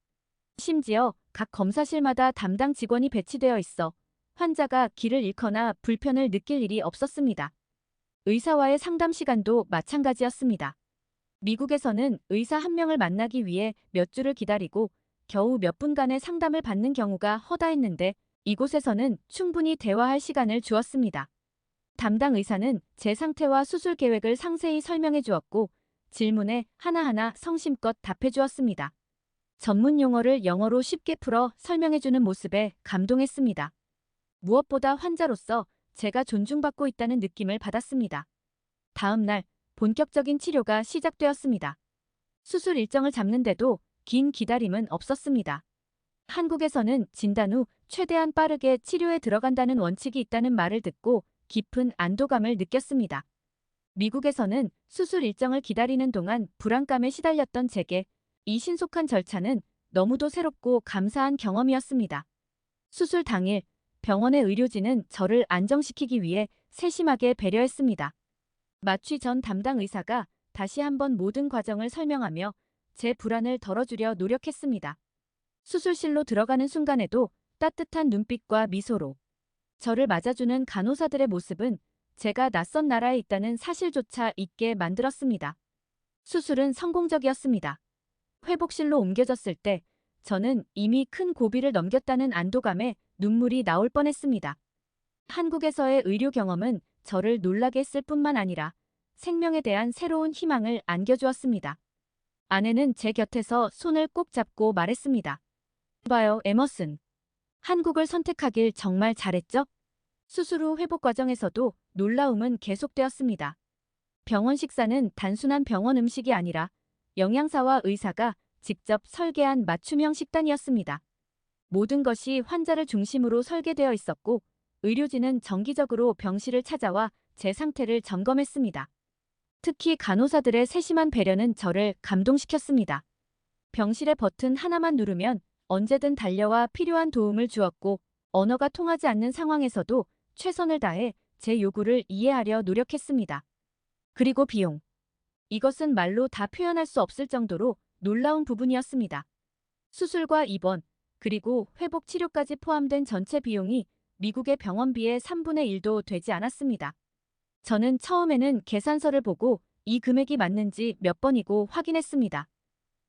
심지어 각 검사실마다 담당 직원이 배치되어 있어 환자가 길을 잃거나 불편을 느낄 일이 없었습니다. 의사와의 상담 시간도 마찬가지였습니다. 미국에서는 의사 한 명을 만나기 위해 몇 주를 기다리고 겨우 몇 분간의 상담을 받는 경우가 허다했는데 이곳에서는 충분히 대화할 시간을 주었습니다. 담당 의사는 제 상태와 수술 계획을 상세히 설명해 주었고 질문에 하나하나 성심껏 답해 주었습니다. 전문 용어를 영어로 쉽게 풀어 설명해 주는 모습에 감동했습니다. 무엇보다 환자로서 제가 존중받고 있다는 느낌을 받았습니다. 다음 날 본격적인 치료가 시작되었습니다. 수술 일정을 잡는데도 긴 기다림은 없었습니다. 한국에서는 진단 후 최대한 빠르게 치료에 들어간다는 원칙이 있다는 말을 듣고 깊은 안도감을 느꼈습니다. 미국에서는 수술 일정을 기다리는 동안 불안감에 시달렸던 제게 이 신속한 절차는 너무도 새롭고 감사한 경험이었습니다. 수술 당일 병원의 의료진은 저를 안정시키기 위해 세심하게 배려했습니다. 마취 전 담당 의사가 다시 한번 모든 과정을 설명하며 제 불안을 덜어주려 노력했습니다. 수술실로 들어가는 순간에도 따뜻한 눈빛과 미소로 저를 맞아주는 간호사들의 모습은 제가 낯선 나라에 있다는 사실조차 잊게 만들었습니다. 수술은 성공적이었습니다. 회복실로 옮겨졌을 때 저는 이미 큰 고비를 넘겼다는 안도감에 눈물이 나올 뻔했습니다. 한국에서의 의료 경험은 저를 놀라게 했을 뿐만 아니라 생명에 대한 새로운 희망을 안겨주었습니다. 아내는 제 곁에서 손을 꼭 잡고 말했습니다. 봐요, 에머슨. 한국을 선택하길 정말 잘했죠? 수술 후 회복 과정에서도 놀라움은 계속되었습니다. 병원 식사는 단순한 병원 음식이 아니라 영양사와 의사가 직접 설계한 맞춤형 식단이었습니다. 모든 것이 환자를 중심으로 설계되어 있었고 의료진은 정기적으로 병실을 찾아와 제 상태를 점검했습니다. 특히 간호사들의 세심한 배려는 저를 감동시켰습니다. 병실의 버튼 하나만 누르면 언제든 달려와 필요한 도움을 주었고 언어가 통하지 않는 상황에서도 최선을 다해 제 요구를 이해하려 노력했습니다. 그리고 비용. 이것은 말로 다 표현할 수 없을 정도로 놀라운 부분이었습니다. 수술과 입원, 그리고 회복 치료까지 포함된 전체 비용이 미국의 병원비의 3분의 1도 되지 않았습니다. 저는 처음에는 계산서를 보고 이 금액이 맞는지 몇 번이고 확인했습니다.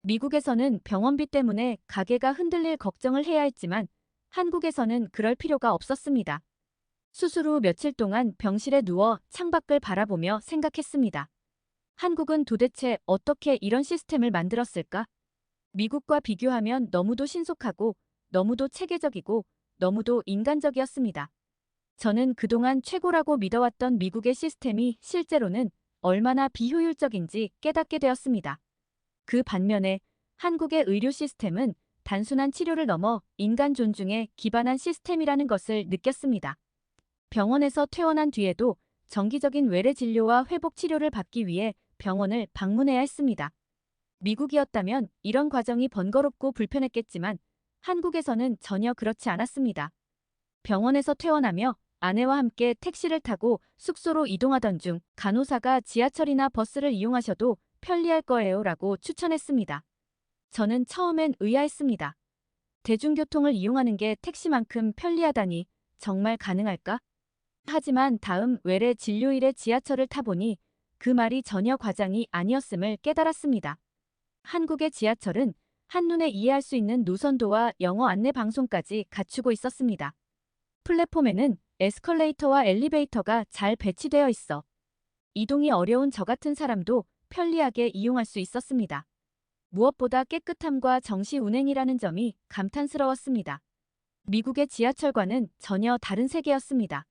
미국에서는 병원비 때문에 가게가 흔들릴 걱정을 해야 했지만 한국에서는 그럴 필요가 없었습니다. 수술 후 며칠 동안 병실에 누워 창밖을 바라보며 생각했습니다. 한국은 도대체 어떻게 이런 시스템을 만들었을까? 미국과 비교하면 너무도 신속하고 너무도 체계적이고 너무도 인간적이었습니다. 저는 그동안 최고라고 믿어왔던 미국의 시스템이 실제로는 얼마나 비효율적인지 깨닫게 되었습니다. 그 반면에 한국의 의료 시스템은 단순한 치료를 넘어 인간 존중에 기반한 시스템이라는 것을 느꼈습니다. 병원에서 퇴원한 뒤에도 정기적인 외래 진료와 회복 치료를 받기 위해 병원을 방문해야 했습니다. 미국이었다면 이런 과정이 번거롭고 불편했겠지만 한국에서는 전혀 그렇지 않았습니다. 병원에서 퇴원하며 아내와 함께 택시를 타고 숙소로 이동하던 중 간호사가 지하철이나 버스를 이용하셔도 편리할 거예요 라고 추천했습니다. 저는 처음엔 의아했습니다. 대중교통을 이용하는 게 택시만큼 편리하다니 정말 가능할까? 하지만 다음 외래 진료일에 지하철을 타보니 그 말이 전혀 과장이 아니었음을 깨달았습니다. 한국의 지하철은 한눈에 이해할 수 있는 노선도와 영어 안내 방송까지 갖추고 있었습니다. 플랫폼에는 에스컬레이터와 엘리베이터가 잘 배치되어 있어 이동이 어려운 저 같은 사람도 편리하게 이용할 수 있었습니다. 무엇보다 깨끗함과 정시 운행이라는 점이 감탄스러웠습니다. 미국의 지하철과는 전혀 다른 세계였습니다.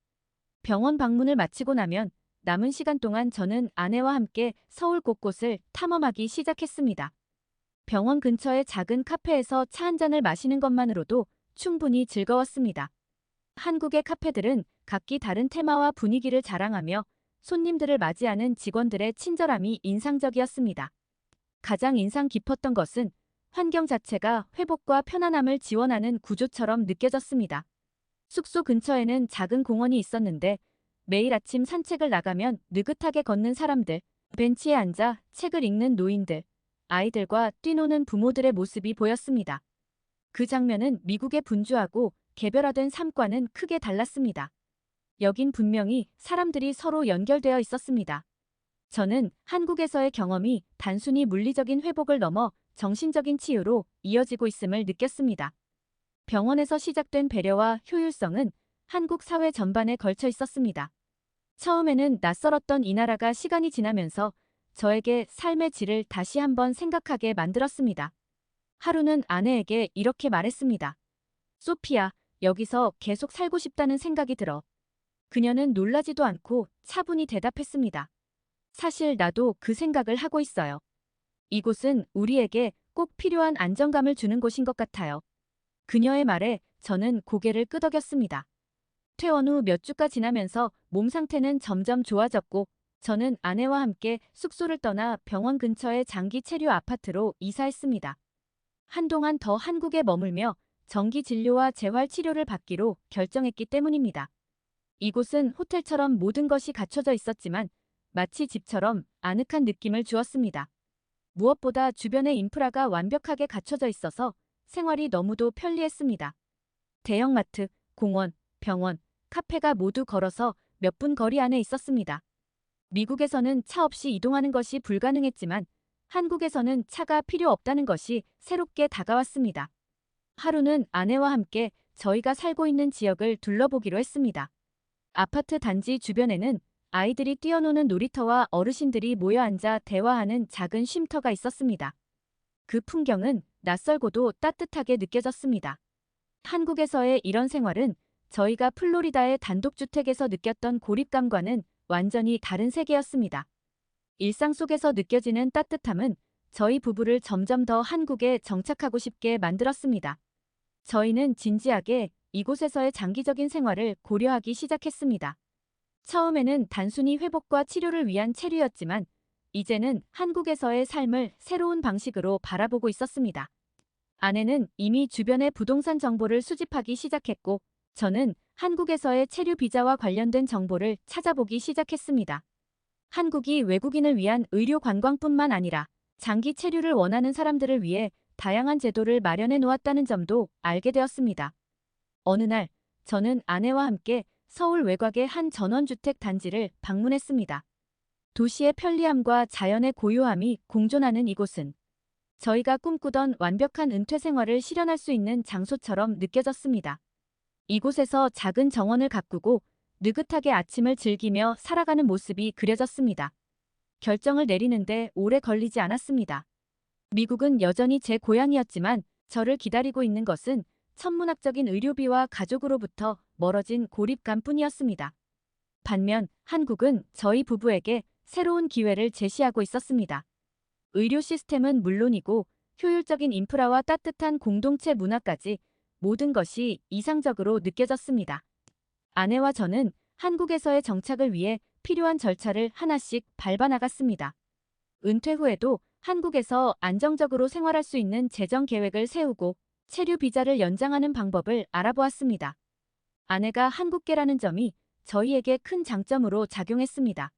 병원 방문을 마치고 나면 남은 시간 동안 저는 아내와 함께 서울 곳곳을 탐험하기 시작했습니다. 병원 근처의 작은 카페에서 차 한 잔을 마시는 것만으로도 충분히 즐거웠습니다. 한국의 카페들은 각기 다른 테마와 분위기를 자랑하며 손님들을 맞이하는 직원들의 친절함이 인상적이었습니다. 가장 인상 깊었던 것은 환경 자체가 회복과 편안함을 지원하는 구조처럼 느껴졌습니다. 숙소 근처에는 작은 공원이 있었는데 매일 아침 산책을 나가면 느긋하게 걷는 사람들, 벤치에 앉아 책을 읽는 노인들, 아이들과 뛰노는 부모들의 모습이 보였습니다. 그 장면은 미국의 분주하고 개별화된 삶과는 크게 달랐습니다. 여긴 분명히 사람들이 서로 연결되어 있었습니다. 저는 한국에서의 경험이 단순히 물리적인 회복을 넘어 정신적인 치유로 이어지고 있음을 느꼈습니다. 병원에서 시작된 배려와 효율성은 한국 사회 전반에 걸쳐 있었습니다. 처음에는 낯설었던 이 나라가 시간이 지나면서 저에게 삶의 질을 다시 한번 생각하게 만들었습니다. 하루는 아내에게 이렇게 말했습니다. 소피야, 여기서 계속 살고 싶다는 생각이 들어. 그녀는 놀라지도 않고 차분히 대답했습니다. 사실 나도 그 생각을 하고 있어요. 이곳은 우리에게 꼭 필요한 안정감을 주는 곳인 것 같아요. 그녀의 말에 저는 고개를 끄덕였습니다. 퇴원 후 몇 주가 지나면서 몸 상태는 점점 좋아졌고 저는 아내와 함께 숙소를 떠나 병원 근처의 장기 체류 아파트로 이사했습니다. 한동안 더 한국에 머물며 정기 진료와 재활 치료를 받기로 결정했기 때문입니다. 이곳은 호텔처럼 모든 것이 갖춰져 있었지만 마치 집처럼 아늑한 느낌을 주었습니다. 무엇보다 주변의 인프라가 완벽하게 갖춰져 있어서 생활이 너무도 편리했습니다. 대형마트, 공원, 병원, 카페가 모두 걸어서 몇 분 거리 안에 있었습니다. 미국에서는 차 없이 이동하는 것이 불가능했지만 한국에서는 차가 필요 없다는 것이 새롭게 다가왔습니다. 하루는 아내와 함께 저희가 살고 있는 지역을 둘러보기로 했습니다. 아파트 단지 주변에는 아이들이 뛰어노는 놀이터와 어르신들이 모여 앉아 대화하는 작은 쉼터가 있었습니다. 그 풍경은 낯설고도 따뜻하게 느껴졌습니다. 한국에서의 이런 생활은 저희가 플로리다의 단독주택에서 느꼈던 고립감과는 완전히 다른 세계였습니다. 일상 속에서 느껴지는 따뜻함은 저희 부부를 점점 더 한국에 정착하고 싶게 만들었습니다. 저희는 진지하게 이곳에서의 장기적인 생활을 고려하기 시작했습니다. 처음에는 단순히 회복과 치료를 위한 체류였지만 이제는 한국에서의 삶을 새로운 방식으로 바라보고 있었습니다. 아내는 이미 주변의 부동산 정보를 수집하기 시작했고 저는 한국에서의 체류 비자와 관련된 정보를 찾아보기 시작했습니다. 한국이 외국인을 위한 의료 관광뿐만 아니라 장기 체류를 원하는 사람들을 위해 다양한 제도를 마련해 놓았다는 점도 알게 되었습니다. 어느 날 저는 아내와 함께 서울 외곽의 한 전원주택 단지를 방문했습니다. 도시의 편리함과 자연의 고요함이 공존하는 이곳은 저희가 꿈꾸던 완벽한 은퇴 생활을 실현할 수 있는 장소처럼 느껴졌습니다. 이곳에서 작은 정원을 가꾸고 느긋하게 아침을 즐기며 살아가는 모습이 그려졌습니다. 결정을 내리는데 오래 걸리지 않았습니다. 미국은 여전히 제 고향이었지만 저를 기다리고 있는 것은 천문학적인 의료비와 가족으로부터 멀어진 고립감뿐이었습니다. 반면 한국은 저희 부부에게 새로운 기회를 제시하고 있었습니다. 의료 시스템은 물론이고 효율적인 인프라와 따뜻한 공동체 문화까지 모든 것이 이상적으로 느껴졌습니다. 아내와 저는 한국에서의 정착을 위해 필요한 절차를 하나씩 밟아나갔습니다. 은퇴 후에도 한국에서 안정적으로 생활할 수 있는 재정 계획을 세우고 체류 비자를 연장하는 방법을 알아보았습니다. 아내가 한국계라는 점이 저희에게 큰 장점으로 작용했습니다.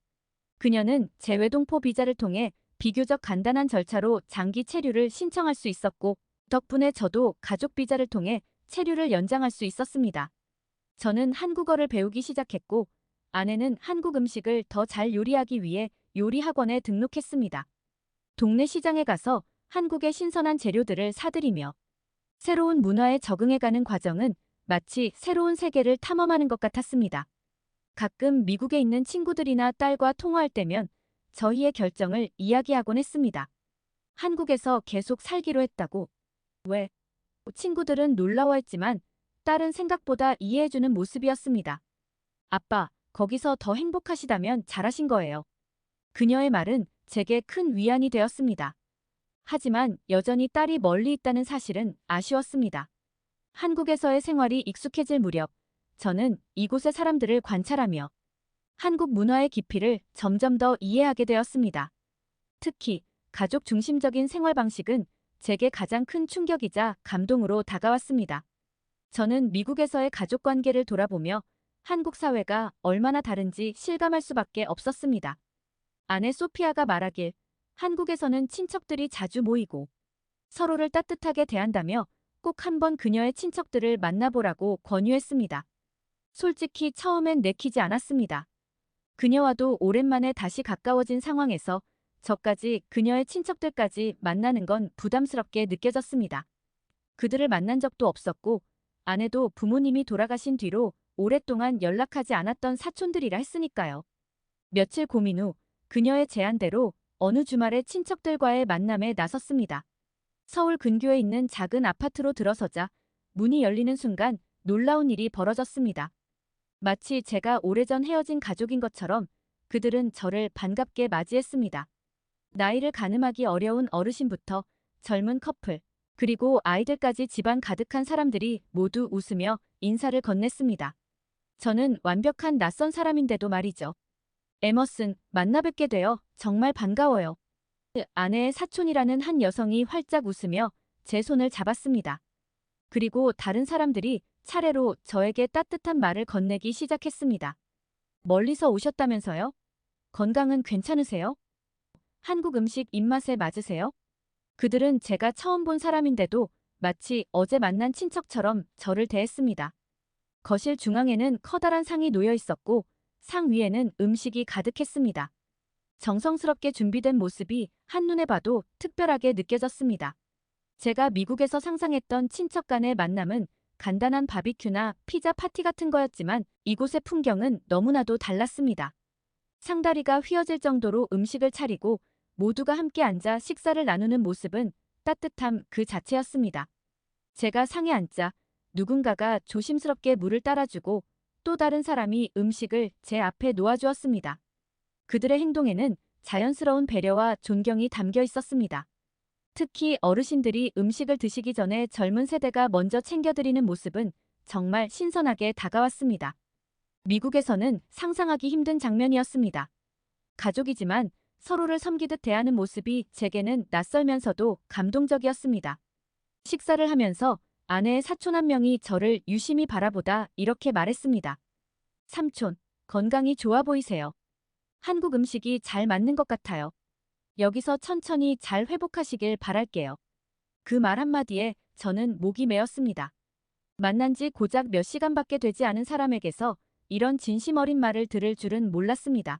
그녀는 재외동포 비자를 통해 비교적 간단한 절차로 장기 체류를 신청할 수 있었고 덕분에 저도 가족 비자를 통해 체류를 연장할 수 있었습니다. 저는 한국어를 배우기 시작했고 아내는 한국 음식을 더 잘 요리하기 위해 요리 학원에 등록했습니다. 동네 시장에 가서 한국의 신선한 재료들을 사들이며 새로운 문화에 적응해가는 과정은 마치 새로운 세계를 탐험하는 것 같았습니다. 가끔 미국에 있는 친구들이나 딸과 통화할 때면 저희의 결정을 이야기하곤 했습니다. 한국에서 계속 살기로 했다고. 왜? 친구들은 놀라워했지만 딸은 생각보다 이해해주는 모습이었습니다. 아빠, 거기서 더 행복하시다면 잘하신 거예요. 그녀의 말은 제게 큰 위안이 되었습니다. 하지만 여전히 딸이 멀리 있다는 사실은 아쉬웠습니다. 한국에서의 생활이 익숙해질 무렵, 저는 이곳의 사람들을 관찰하며 한국 문화의 깊이를 점점 더 이해하게 되었습니다. 특히 가족 중심적인 생활 방식은 제게 가장 큰 충격이자 감동으로 다가왔습니다. 저는 미국에서의 가족 관계를 돌아보며 한국 사회가 얼마나 다른지 실감할 수밖에 없었습니다. 아내 소피아가 말하길 한국에서는 친척들이 자주 모이고 서로를 따뜻하게 대한다며 꼭 한번 그녀의 친척들을 만나보라고 권유했습니다. 솔직히 처음엔 내키지 않았습니다. 그녀와도 오랜만에 다시 가까워진 상황에서 저까지 그녀의 친척들까지 만나는 건 부담스럽게 느껴졌습니다. 그들을 만난 적도 없었고 아내도 부모님이 돌아가신 뒤로 오랫동안 연락하지 않았던 사촌들이라 했으니까요. 며칠 고민 후 그녀의 제안대로 어느 주말에 친척들과의 만남에 나섰습니다. 서울 근교에 있는 작은 아파트로 들어서자 문이 열리는 순간 놀라운 일이 벌어졌습니다. 마치 제가 오래전 헤어진 가족인 것처럼 그들은 저를 반갑게 맞이했습니다. 나이를 가늠하기 어려운 어르신부터 젊은 커플, 그리고 아이들까지 집안 가득한 사람들이 모두 웃으며 인사를 건넸습니다. 저는 완벽한 낯선 사람인데도 말이죠. 에머슨, 만나 뵙게 되어 정말 반가워요. 아내의 사촌이라는 한 여성이 활짝 웃으며 제 손을 잡았습니다. 그리고 다른 사람들이 차례로 저에게 따뜻한 말을 건네기 시작했습니다. 멀리서 오셨다면서요? 건강은 괜찮으세요? 한국 음식 입맛에 맞으세요? 그들은 제가 처음 본 사람인데도 마치 어제 만난 친척처럼 저를 대했습니다. 거실 중앙에는 커다란 상이 놓여 있었고 상 위에는 음식이 가득했습니다. 정성스럽게 준비된 모습이 한눈에 봐도 특별하게 느껴졌습니다. 제가 미국에서 상상했던 친척 간의 만남은 간단한 바비큐나 피자 파티 같은 거였지만 이곳의 풍경은 너무나도 달랐습니다. 상다리가 휘어질 정도로 음식을 차리고 모두가 함께 앉아 식사를 나누는 모습은 따뜻함 그 자체였습니다. 제가 상에 앉자 누군가가 조심스럽게 물을 따라주고 또 다른 사람이 음식을 제 앞에 놓아주었습니다. 그들의 행동에는 자연스러운 배려와 존경이 담겨 있었습니다. 특히 어르신들이 음식을 드시기 전에 젊은 세대가 먼저 챙겨드리는 모습은 정말 신선하게 다가왔습니다. 미국에서는 상상하기 힘든 장면이었습니다. 가족이지만 서로를 섬기듯 대하는 모습이 제게는 낯설면서도 감동적이었습니다. 식사를 하면서 아내의 사촌 한 명이 저를 유심히 바라보다 이렇게 말했습니다. 삼촌, 건강이 좋아 보이세요. 한국 음식이 잘 맞는 것 같아요. 여기서 천천히 잘 회복하시길 바랄게요. 그 말 한마디에 저는 목이 메었습니다. 만난 지 고작 몇 시간밖에 되지 않은 사람에게서 이런 진심 어린 말을 들을 줄은 몰랐습니다.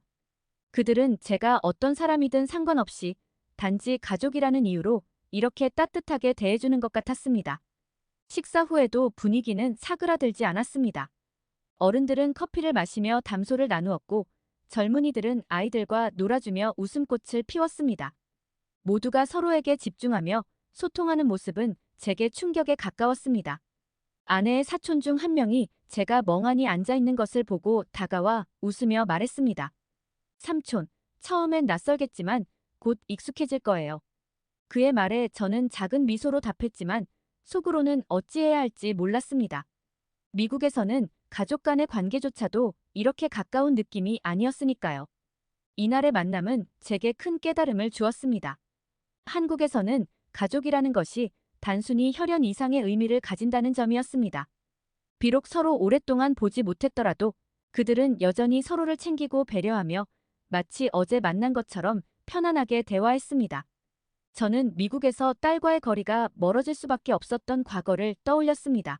그들은 제가 어떤 사람이든 상관없이 단지 가족이라는 이유로 이렇게 따뜻하게 대해주는 것 같았습니다. 식사 후에도 분위기는 사그라들지 않았습니다. 어른들은 커피를 마시며 담소를 나누었고 젊은이들은 아이들과 놀아주며 웃음꽃을 피웠습니다. 모두가 서로에게 집중하며 소통하는 모습은 제게 충격에 가까웠습니다. 아내의 사촌 중 한 명이 제가 멍하니 앉아있는 것을 보고 다가와 웃으며 말했습니다. 삼촌, 처음엔 낯설겠지만 곧 익숙해질 거예요. 그의 말에 저는 작은 미소로 답했지만 속으로는 어찌해야 할지 몰랐습니다. 미국에서는 가족 간의 관계조차도 이렇게 가까운 느낌이 아니었으니까요. 이날의 만남은 제게 큰 깨달음을 주었습니다. 한국에서는 가족이라는 것이 단순히 혈연 이상의 의미를 가진다는 점이었습니다. 비록 서로 오랫동안 보지 못했더라도 그들은 여전히 서로를 챙기고 배려하며 마치 어제 만난 것처럼 편안하게 대화했습니다. 저는 미국에서 딸과의 거리가 멀어질 수밖에 없었던 과거를 떠올렸습니다.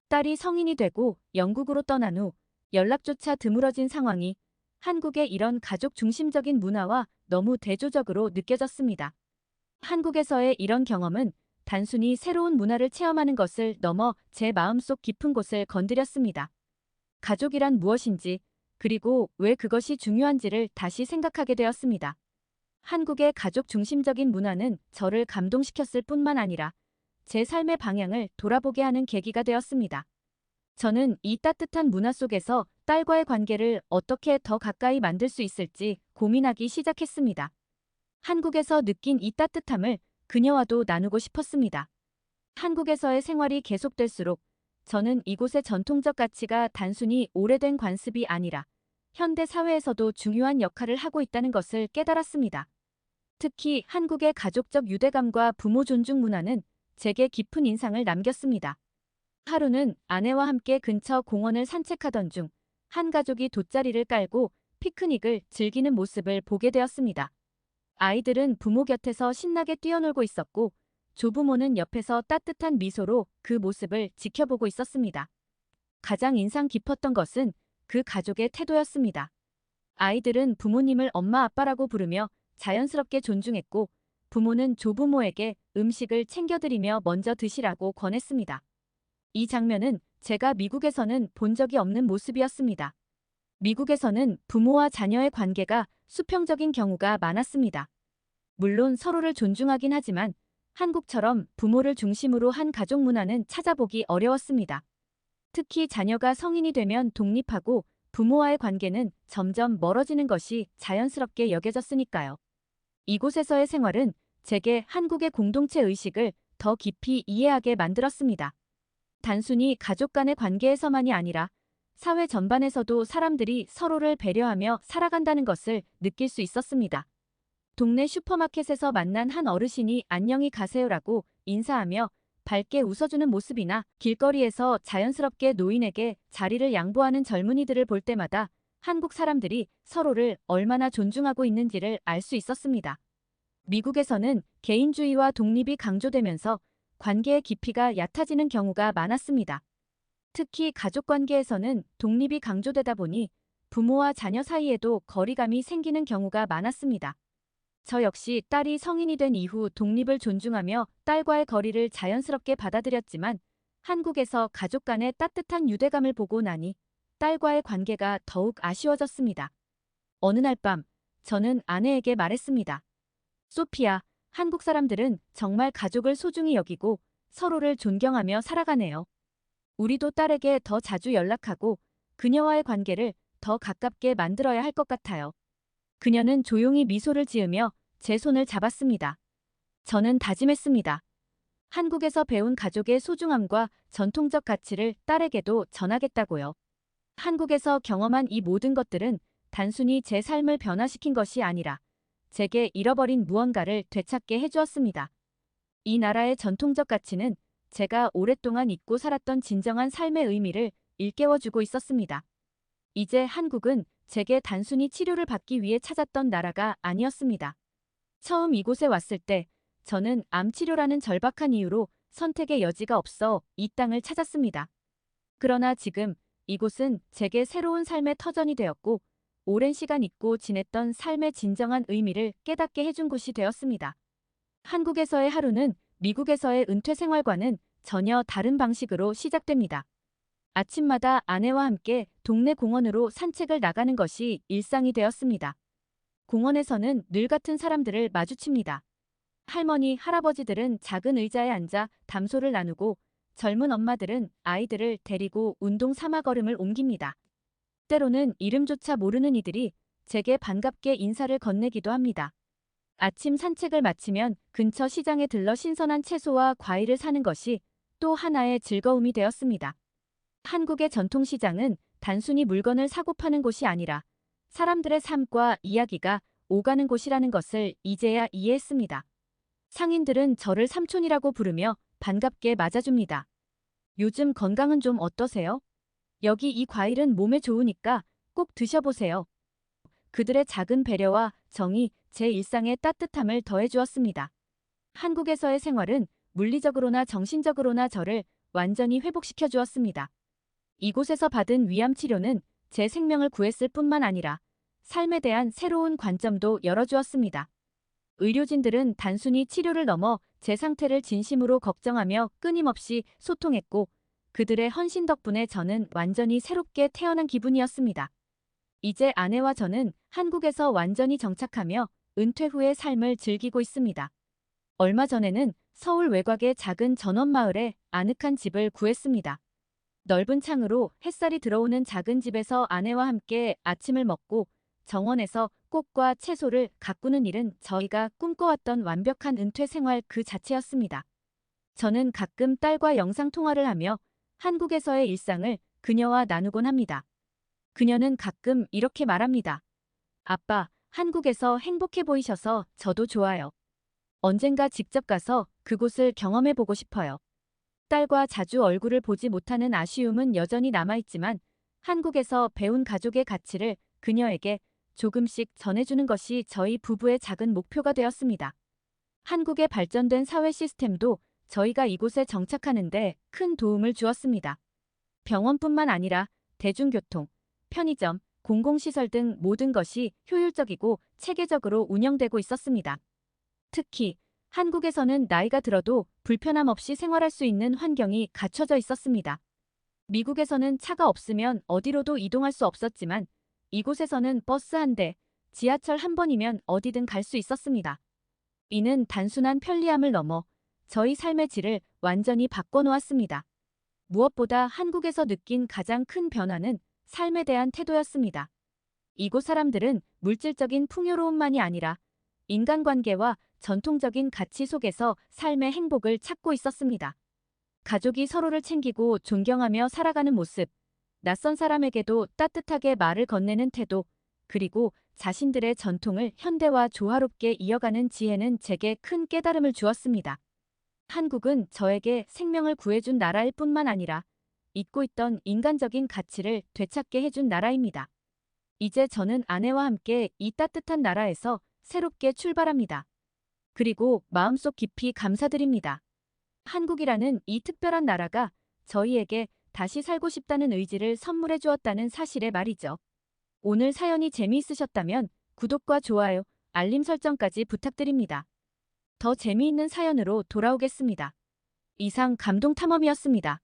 딸이 성인이 되고 영국으로 떠난 후 연락조차 드물어진 상황이 한국의 이런 가족 중심적인 문화와 너무 대조적으로 느껴졌습니다. 한국에서의 이런 경험은 단순히 새로운 문화를 체험하는 것을 넘어 제 마음속 깊은 곳을 건드렸습니다. 가족이란 무엇인지, 그리고 왜 그것이 중요한지를 다시 생각하게 되었습니다. 한국의 가족 중심적인 문화는 저를 감동시켰을 뿐만 아니라 제 삶의 방향을 돌아보게 하는 계기가 되었습니다. 저는 이 따뜻한 문화 속에서 딸과의 관계를 어떻게 더 가까이 만들 수 있을지 고민하기 시작했습니다. 한국에서 느낀 이 따뜻함을 그녀와도 나누고 싶었습니다. 한국에서의 생활이 계속될수록 저는 이곳의 전통적 가치가 단순히 오래된 관습이 아니라 현대 사회에서도 중요한 역할을 하고 있다는 것을 깨달았습니다. 특히 한국의 가족적 유대감과 부모 존중 문화는 제게 깊은 인상을 남겼습니다. 하루는 아내와 함께 근처 공원을 산책하던 중 한 가족이 돗자리를 깔고 피크닉을 즐기는 모습을 보게 되었습니다. 아이들은 부모 곁에서 신나게 뛰어놀고 있었고 조부모는 옆에서 따뜻한 미소로 그 모습을 지켜보고 있었습니다. 가장 인상 깊었던 것은 그 가족의 태도였습니다. 아이들은 부모님을 엄마 아빠라고 부르며 자연스럽게 존중했고 부모는 조부모에게 음식을 챙겨드리며 먼저 드시라고 권했습니다. 이 장면은 제가 미국에서는 본 적이 없는 모습이었습니다. 미국에서는 부모와 자녀의 관계가 수평적인 경우가 많았습니다. 물론 서로를 존중하긴 하지만 한국처럼 부모를 중심으로 한 가족 문화는 찾아보기 어려웠습니다. 특히 자녀가 성인이 되면 독립하고 부모와의 관계는 점점 멀어지는 것이 자연스럽게 여겨졌으니까요. 이곳에서의 생활은 제게 한국의 공동체 의식을 더 깊이 이해하게 만들었습니다. 단순히 가족 간의 관계에서만이 아니라 사회 전반에서도 사람들이 서로를 배려하며 살아간다는 것을 느낄 수 있었습니다. 동네 슈퍼마켓에서 만난 한 어르신이 안녕히 가세요라고 인사하며 밝게 웃어주는 모습이나 길거리에서 자연스럽게 노인에게 자리를 양보하는 젊은이들을 볼 때마다 한국 사람들이 서로를 얼마나 존중하고 있는지를 알 수 있었습니다. 미국에서는 개인주의와 독립이 강조되면서 관계의 깊이가 얕아지는 경우가 많았습니다. 특히 가족관계에서는 독립이 강조되다 보니 부모와 자녀 사이에도 거리감이 생기는 경우가 많았습니다. 저 역시 딸이 성인이 된 이후 독립을 존중하며 딸과의 거리를 자연스럽게 받아들였지만 한국에서 가족 간의 따뜻한 유대감을 보고 나니 딸과의 관계가 더욱 아쉬워졌습니다. 어느 날 밤 저는 아내에게 말했습니다. 소피아, 한국 사람들은 정말 가족을 소중히 여기고 서로를 존경하며 살아가네요. 우리도 딸에게 더 자주 연락하고 그녀와의 관계를 더 가깝게 만들어야 할 것 같아요. 그녀는 조용히 미소를 지으며 제 손을 잡았습니다. 저는 다짐했습니다. 한국에서 배운 가족의 소중함과 전통적 가치를 딸에게도 전하겠다고요. 한국에서 경험한 이 모든 것들은 단순히 제 삶을 변화시킨 것이 아니라 제게 잃어버린 무언가를 되찾게 해주었습니다. 이 나라의 전통적 가치는 제가 오랫동안 잊고 살았던 진정한 삶의 의미를 일깨워주고 있었습니다. 이제 한국은 제게 단순히 치료를 받기 위해 찾았던 나라가 아니었습니다. 처음 이곳에 왔을 때 저는 암 치료라는 절박한 이유로 선택의 여지가 없어 이 땅을 찾았습니다. 그러나 지금 이곳은 제게 새로운 삶의 터전이 되었고 오랜 시간 잊고 지냈던 삶의 진정한 의미를 깨닫게 해준 곳이 되었습니다. 한국에서의 하루는 미국에서의 은퇴 생활과는 전혀 다른 방식으로 시작됩니다. 아침마다 아내와 함께 동네 공원으로 산책을 나가는 것이 일상이 되었습니다. 공원에서는 늘 같은 사람들을 마주칩니다. 할머니, 할아버지들은 작은 의자에 앉아 담소를 나누고 젊은 엄마들은 아이들을 데리고 운동 삼아 걸음을 옮깁니다. 때로는 이름조차 모르는 이들이 제게 반갑게 인사를 건네기도 합니다. 아침 산책을 마치면 근처 시장에 들러 신선한 채소와 과일을 사는 것이 또 하나의 즐거움이 되었습니다. 한국의 전통시장은 단순히 물건을 사고 파는 곳이 아니라 사람들의 삶과 이야기가 오가는 곳이라는 것을 이제야 이해했습니다. 상인들은 저를 삼촌이라고 부르며 반갑게 맞아줍니다. 요즘 건강은 좀 어떠세요? 여기 이 과일은 몸에 좋으니까 꼭 드셔보세요. 그들의 작은 배려와 정이 제 일상에 따뜻함을 더해주었습니다. 한국에서의 생활은 물리적으로나 정신적으로나 저를 완전히 회복시켜 주었습니다. 이곳에서 받은 위암 치료는 제 생명을 구했을 뿐만 아니라 삶에 대한 새로운 관점도 열어주었습니다. 의료진들은 단순히 치료를 넘어 제 상태를 진심으로 걱정하며 끊임없이 소통했고, 그들의 헌신 덕분에 저는 완전히 새롭게 태어난 기분이었습니다. 이제 아내와 저는 한국에서 완전히 정착하며 은퇴 후의 삶을 즐기고 있습니다. 얼마 전에는 서울 외곽의 작은 전원마을에 아늑한 집을 구했습니다. 넓은 창으로 햇살이 들어오는 작은 집에서 아내와 함께 아침을 먹고 정원에서 꽃과 채소를 가꾸는 일은 저희가 꿈꿔왔던 완벽한 은퇴 생활 그 자체였습니다. 저는 가끔 딸과 영상통화를 하며 한국에서의 일상을 그녀와 나누곤 합니다. 그녀는 가끔 이렇게 말합니다. 아빠, 한국에서 행복해 보이셔서 저도 좋아요. 언젠가 직접 가서 그곳을 경험해 보고 싶어요. 딸과 자주 얼굴을 보지 못하는 아쉬움은 여전히 남아있지만 한국에서 배운 가족의 가치를 그녀에게 조금씩 전해주는 것이 저희 부부의 작은 목표가 되었습니다. 한국의 발전된 사회 시스템도 저희가 이곳에 정착하는데 큰 도움을 주었습니다. 병원뿐만 아니라 대중교통, 편의점, 공공시설 등 모든 것이 효율적이고 체계적으로 운영되고 있었습니다. 특히 한국에서는 나이가 들어도 불편함 없이 생활할 수 있는 환경이 갖춰져 있었습니다. 미국에서는 차가 없으면 어디로도 이동할 수 없었지만 이곳에서는 버스 한 대, 지하철 한 번이면 어디든 갈 수 있었습니다. 이는 단순한 편리함을 넘어 저희 삶의 질을 완전히 바꿔놓았습니다. 무엇보다 한국에서 느낀 가장 큰 변화는 삶에 대한 태도였습니다. 이곳 사람들은 물질적인 풍요로움만이 아니라 인간관계와 전통적인 가치 속에서 삶의 행복을 찾고 있었습니다. 가족이 서로를 챙기고 존경하며 살아가는 모습, 낯선 사람에게도 따뜻하게 말을 건네는 태도, 그리고 자신들의 전통을 현대와 조화롭게 이어가는 지혜는 제게 큰 깨달음을 주었습니다. 한국은 저에게 생명을 구해준 나라일 뿐만 아니라 잊고 있던 인간적인 가치를 되찾게 해준 나라입니다. 이제 저는 아내와 함께 이 따뜻한 나라에서 새롭게 출발합니다. 그리고 마음속 깊이 감사드립니다. 한국이라는 이 특별한 나라가 저희에게 다시 살고 싶다는 의지를 선물해 주었다는 사실에 말이죠. 오늘 사연이 재미있으셨다면 구독과 좋아요, 알림 설정까지 부탁드립니다. 더 재미있는 사연으로 돌아오겠습니다. 이상 감동 탐험이었습니다.